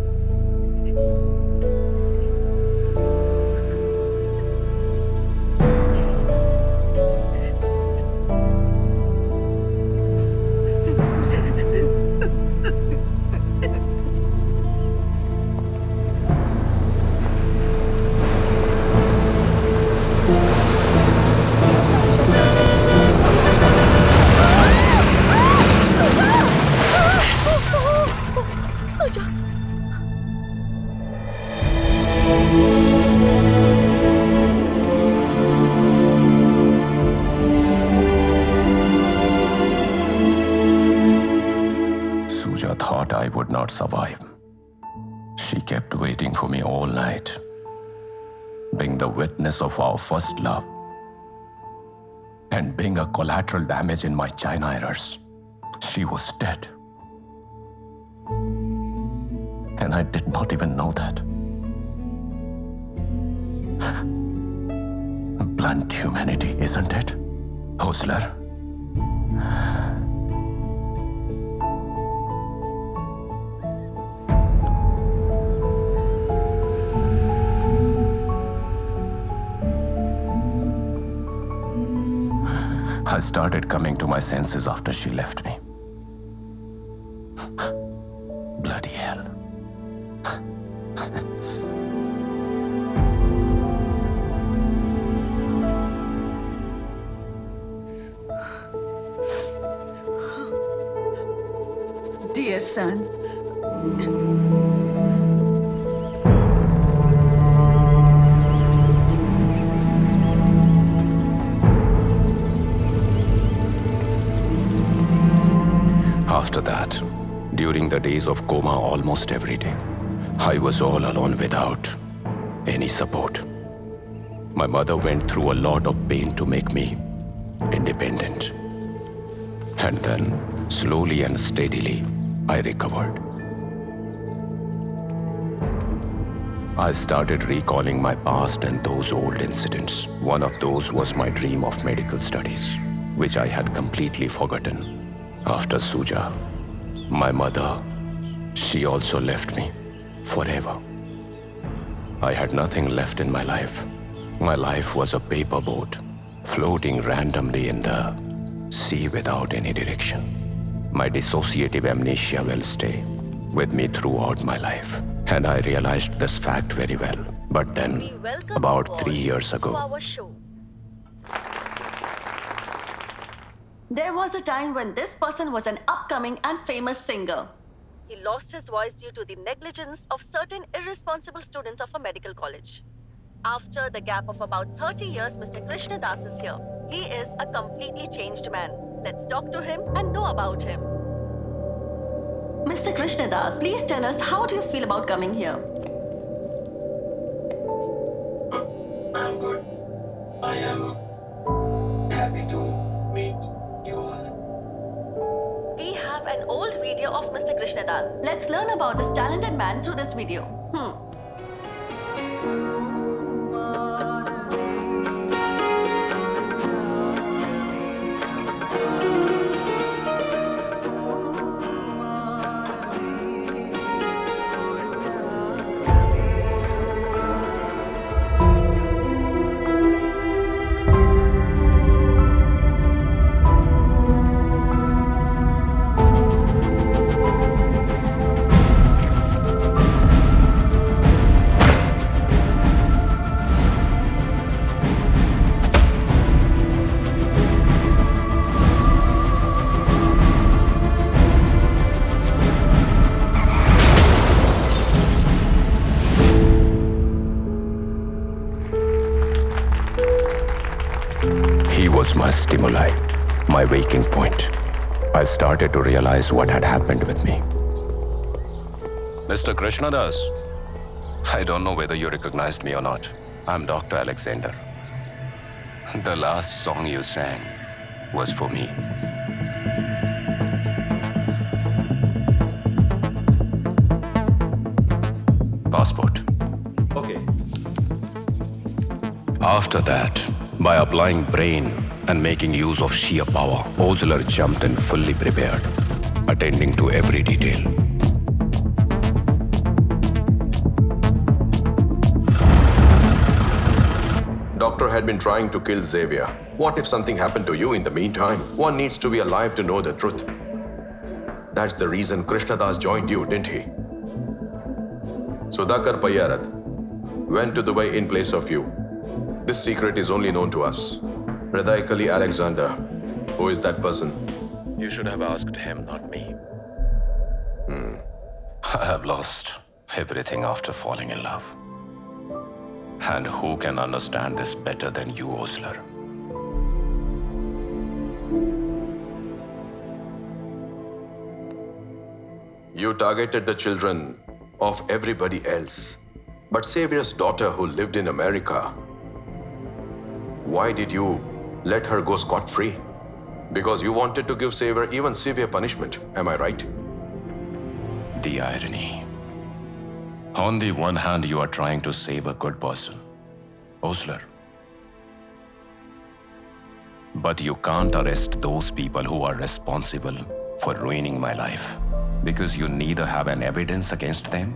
Suja thought I would not survive. She kept waiting for me all night, being the witness of our first love and being a collateral damage in my China errors. She was dead. And I did not even know that. Blunt humanity, isn't it, Ozler? I started coming to my senses after she left me. Bloody hell. Dear son, After that, during the days of coma almost every day, I was all alone without any support. My mother went through a lot of pain to make me independent. And then, slowly and steadily, I recovered. I started recalling my past and those old incidents. One of those was my dream of medical studies, which I had completely forgotten. After Suja, my mother, she also left me forever. I had nothing left in my life. My life was a paper boat, floating randomly in the sea without any direction. My dissociative amnesia will stay with me throughout my life. And I realized this fact very well. But then, about 3 years ago, There was a time when this person was an upcoming and famous singer. He lost his voice due to the negligence of certain irresponsible students of a medical college. After the gap of about 30 years, Mr. Krishna Das is here. He is a completely changed man. Let's talk to him and know about him. Mr. Krishna Das, please tell us, how do you feel about coming here? I'm good. I am happy to meet you all. We have an old video of Mr. Krishna Das. Let's learn about this talented man through this video. my stimuli, my waking point. I started to realize what had happened with me. Mr. Krishna Das, I don't know whether you recognized me or not. I'm Dr. Alexander. The last song you sang was for me. Passport. Okay. After that, by applying brain and making use of sheer power, Ozler jumped in fully prepared, attending to every detail. Doctor had been trying to kill Xavier. What if something happened to you in the meantime? One needs to be alive to know the truth. That's the reason Krishna Das joined you, didn't he? Sudhakar Payyarat went to Dubai in place of you. This secret is only known to us. Radhaikali Alexander, who is that person? You should have asked him, not me. I have lost everything after falling in love. And who can understand this better than you, Ozler? You targeted the children of everybody else. But Xavier's daughter who lived in America, why did you let her go scot-free? Because you wanted to give Xavier even severe punishment, am I right? The irony. On the one hand, you are trying to save a good person, Ozler. But you can't arrest those people who are responsible for ruining my life, because you neither have an evidence against them,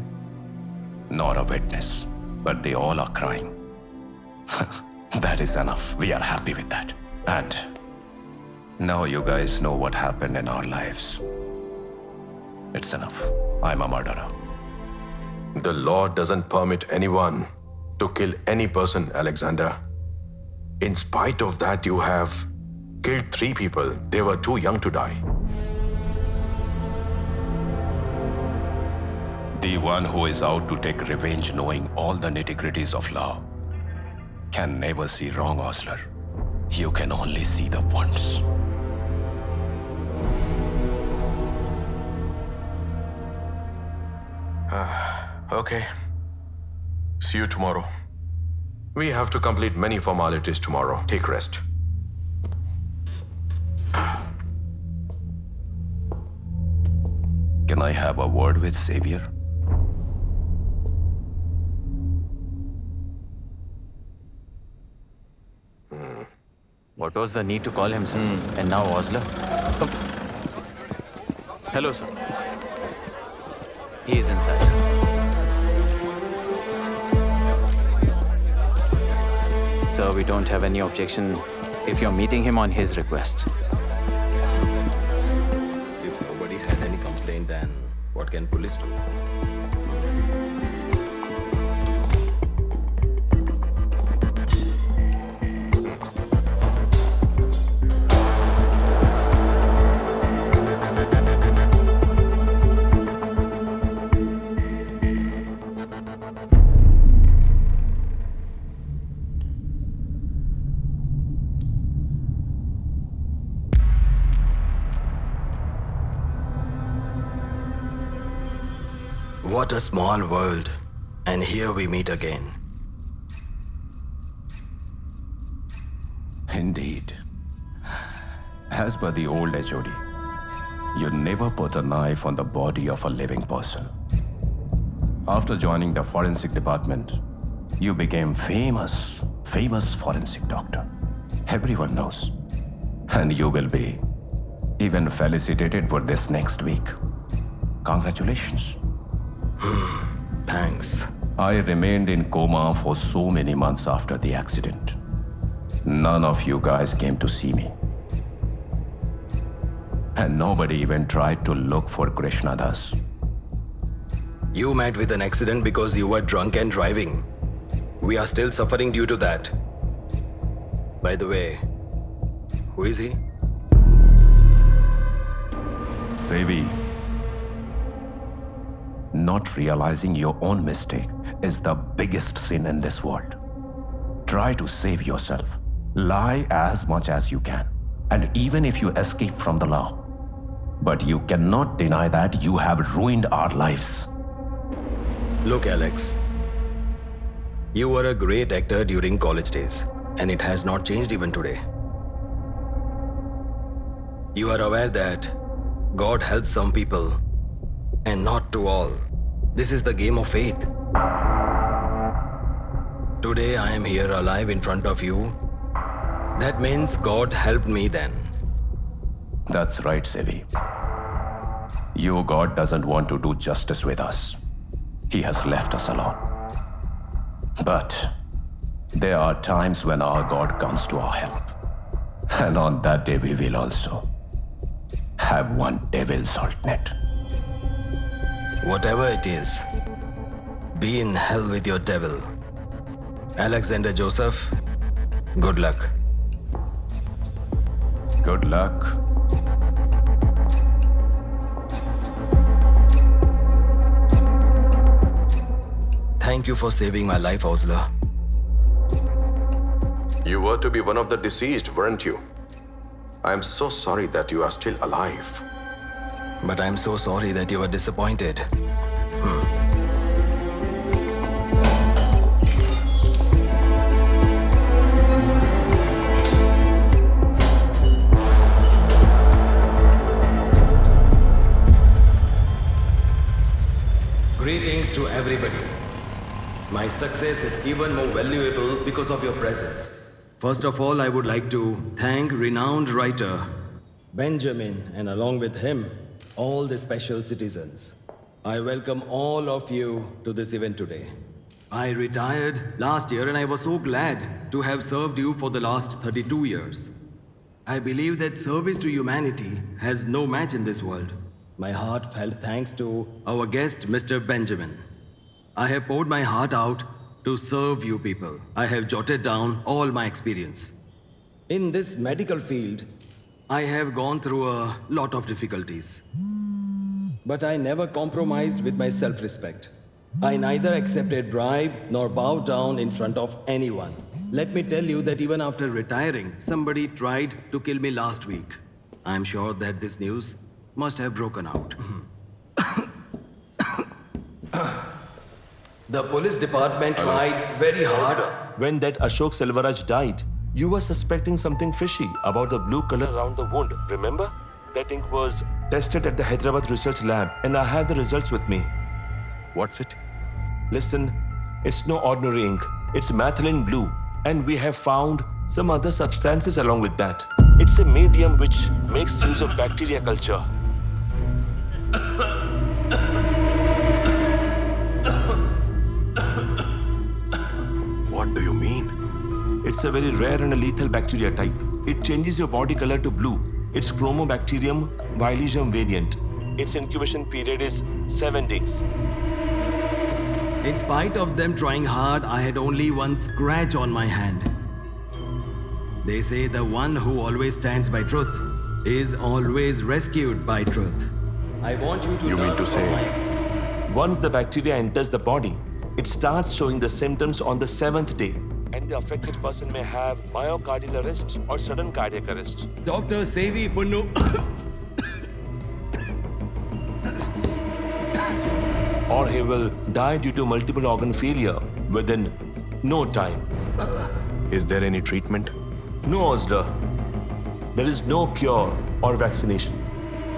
nor a witness, but they all are crying. That is enough. We are happy with that. And now you guys know what happened in our lives. It's enough. I'm a murderer. The law doesn't permit anyone to kill any person, Alexander. In spite of that, you have killed 3 people. They were too young to die. The one who is out to take revenge knowing all the nitty-gritties of law can never see wrong, Ozler. You can only see the once. Okay. See you tomorrow. We have to complete many formalities tomorrow. Take rest. Can I have a word with Savior? What was the need to call him, sir? And now Ozler? Hello, sir. He is inside. Sir, we don't have any objection if you're meeting him on his request. If nobody had any complaint, then what can police do? What a small world. And here we meet again. Indeed. As per the old HOD, you never put a knife on the body of a living person. After joining the forensic department, you became famous forensic doctor. Everyone knows. And you will be even felicitated for this next week. Congratulations. Thanks. I remained in coma for so many months after the accident. None of you guys came to see me. And nobody even tried to look for Krishnadas. You met with an accident because you were drunk and driving. We are still suffering due to that. By the way, who is he? Sevi. Not realizing your own mistake is the biggest sin in this world. Try to save yourself. Lie as much as you can. And even if you escape from the law. But you cannot deny that you have ruined our lives. Look, Alex. You were a great actor during college days. And it has not changed even today. You are aware that God helps some people and not to all. This is the game of faith. Today I am here alive in front of you. That means God helped me then. That's right, Sevi. Your God doesn't want to do justice with us. He has left us alone. But there are times when our God comes to our help. And on that day we will also have one devil's alternate. Whatever it is, be in hell with your devil. Alexander Joseph, good luck. Good luck. Thank you for saving my life, Ozler. You were to be one of the deceased, weren't you? I am so sorry that you are still alive. But I'm so sorry that you were disappointed. Greetings to everybody. My success is even more valuable because of your presence. First of all, I would like to thank renowned writer Benjamin, and along with him, all the special citizens. I welcome all of you to this event today. I retired last year and I was so glad to have served you for the last 32 years. I believe that service to humanity has no match in this world. My heartfelt thanks to our guest, Mr. Benjamin. I have poured my heart out to serve you people. I have jotted down all my experience. In this medical field, I have gone through a lot of difficulties. But I never compromised with my self-respect. I neither accepted bribe nor bowed down in front of anyone. Let me tell you that even after retiring, somebody tried to kill me last week. I'm sure that this news must have broken out. The police department tried very hard. When that Ashok Selvaraj died, you were suspecting something fishy about the blue color around the wound, remember? That ink was tested at the Hyderabad research lab and I have the results with me. What's it? Listen, it's no ordinary ink. It's methylene blue and we have found some other substances along with that. It's a medium which makes use of bacteria culture. What do you mean? It's a very rare and a lethal bacteria type. It changes your body color to blue. It's Chromobacterium viligum variant. Its incubation period is 7 days. In spite of them trying hard, I had only one scratch on my hand. They say the one who always stands by truth is always rescued by truth. I want you to mean to say, once the bacteria enters the body, it starts showing the symptoms on the 7th day, and the affected person may have myocardial arrest or sudden cardiac arrest. Dr. Sevi Punnu. Or he will die due to multiple organ failure within no time. Is there any treatment? No, Ozler. There is no cure or vaccination.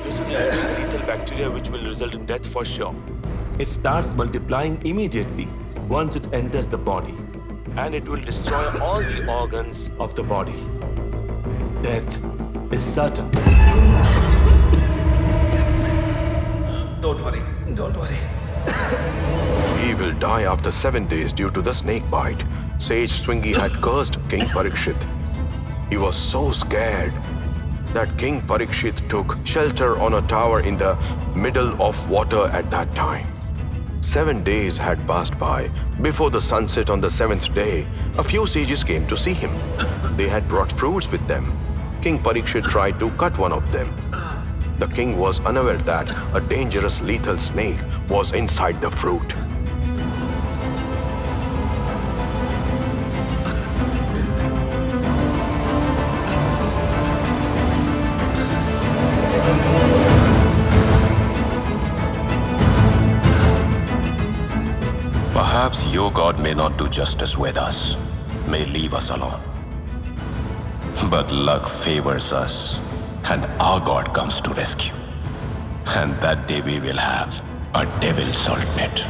This is a very lethal bacteria which will result in death for sure. It starts multiplying immediately once it enters the body, and it will destroy all the organs of the body. Death is certain. Don't worry, don't worry. He will die after 7 days due to the snake bite. Sage Swingy had cursed King Parikshit. He was so scared that King Parikshit took shelter on a tower in the middle of water at that time. 7 days had passed by. Before the sunset on the 7th day, a few sages came to see him. They had brought fruits with them. King Parikshit tried to cut one of them. The king was unaware that a dangerous lethal snake was inside the fruit. Perhaps your God may not do justice with us, may leave us alone. But luck favors us, and our God comes to rescue. And that day we will have a devil's salt net.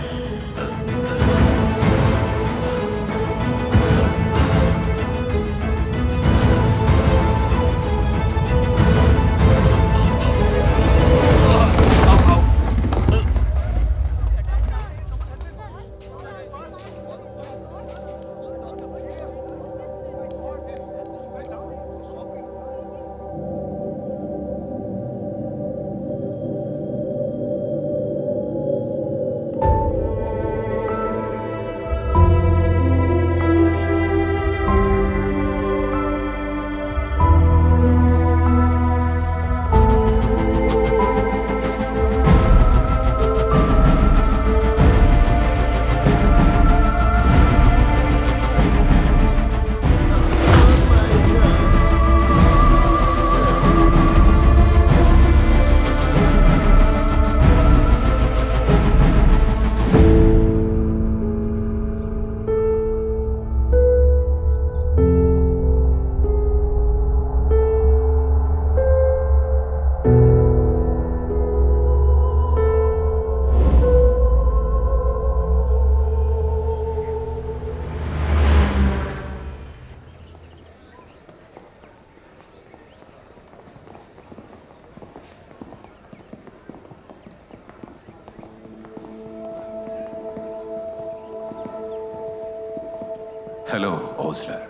Hello, Ozler.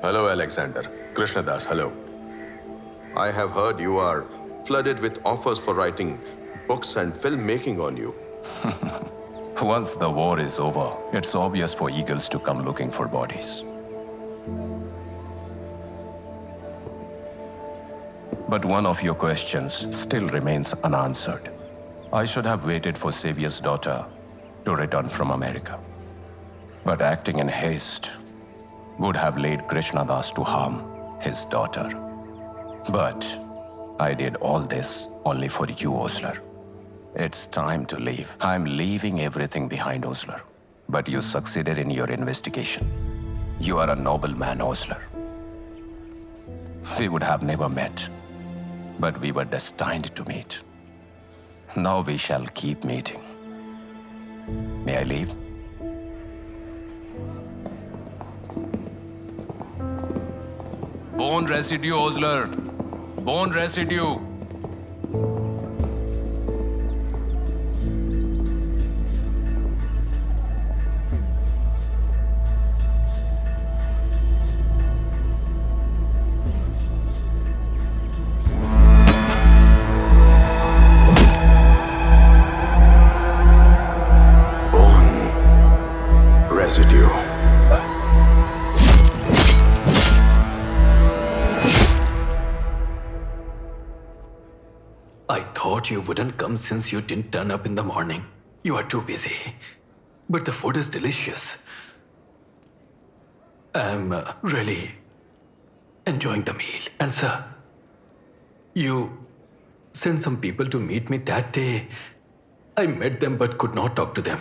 Hello, Alexander. Krishnadas, hello. I have heard you are flooded with offers for writing books and filmmaking on you. Once the war is over, it's obvious for eagles to come looking for bodies. But one of your questions still remains unanswered. I should have waited for Xavier's daughter to return from America. But acting in haste would have led Krishnadas to harm his daughter. But I did all this only for you, Ozler. It's time to leave. I'm leaving everything behind, Ozler. But you succeeded in your investigation. You are a noble man, Ozler. We would have never met, but we were destined to meet. Now we shall keep meeting. May I leave? Bone residue, Ozler. Bone residue. You wouldn't come since you didn't turn up in the morning. You are too busy. But the food is delicious. I'm really enjoying the meal. And sir, you sent some people to meet me that day. I met them but could not talk to them.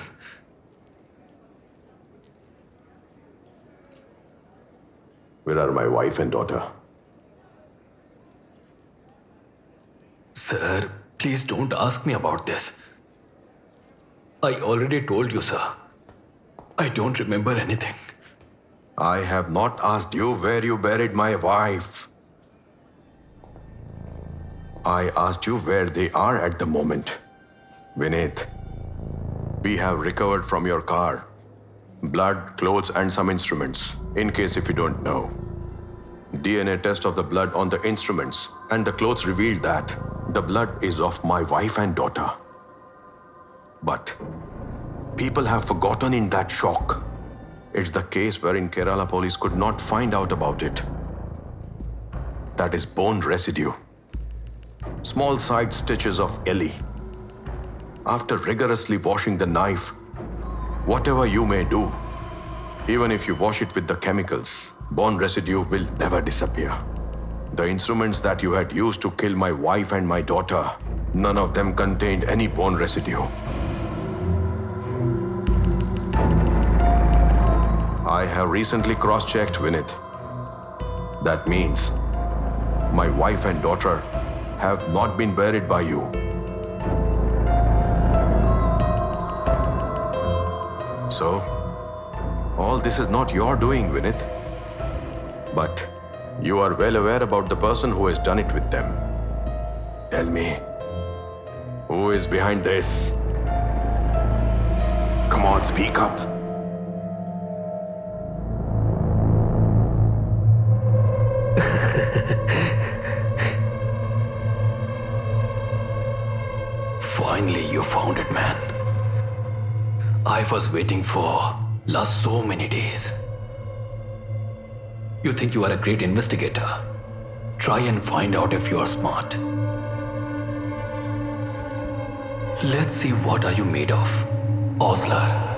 Where are my wife and daughter? Sir, please don't ask me about this. I already told you, sir. I don't remember anything. I have not asked you where you buried my wife. I asked you where they are at the moment. Vineet, we have recovered from your car blood, clothes, and some instruments, in case if you don't know. DNA test of the blood on the instruments and the clothes revealed that the blood is of my wife and daughter. But people have forgotten in that shock. It's the case wherein Kerala police could not find out about it. That is bone residue. Small side stitches of Ellie. After rigorously washing the knife, whatever you may do, even if you wash it with the chemicals, bone residue will never disappear. The instruments that you had used to kill my wife and my daughter, none of them contained any bone residue. I have recently cross-checked, Vineet. That means my wife and daughter have not been buried by you. So, all this is not your doing, Vineet. But you are well aware about the person who has done it with them. Tell me, who is behind this? Come on, speak up. Finally, you found it, man. I was waiting for last so many days. You think you are a great investigator? Try and find out if you are smart. Let's see what are you made of, Ozler.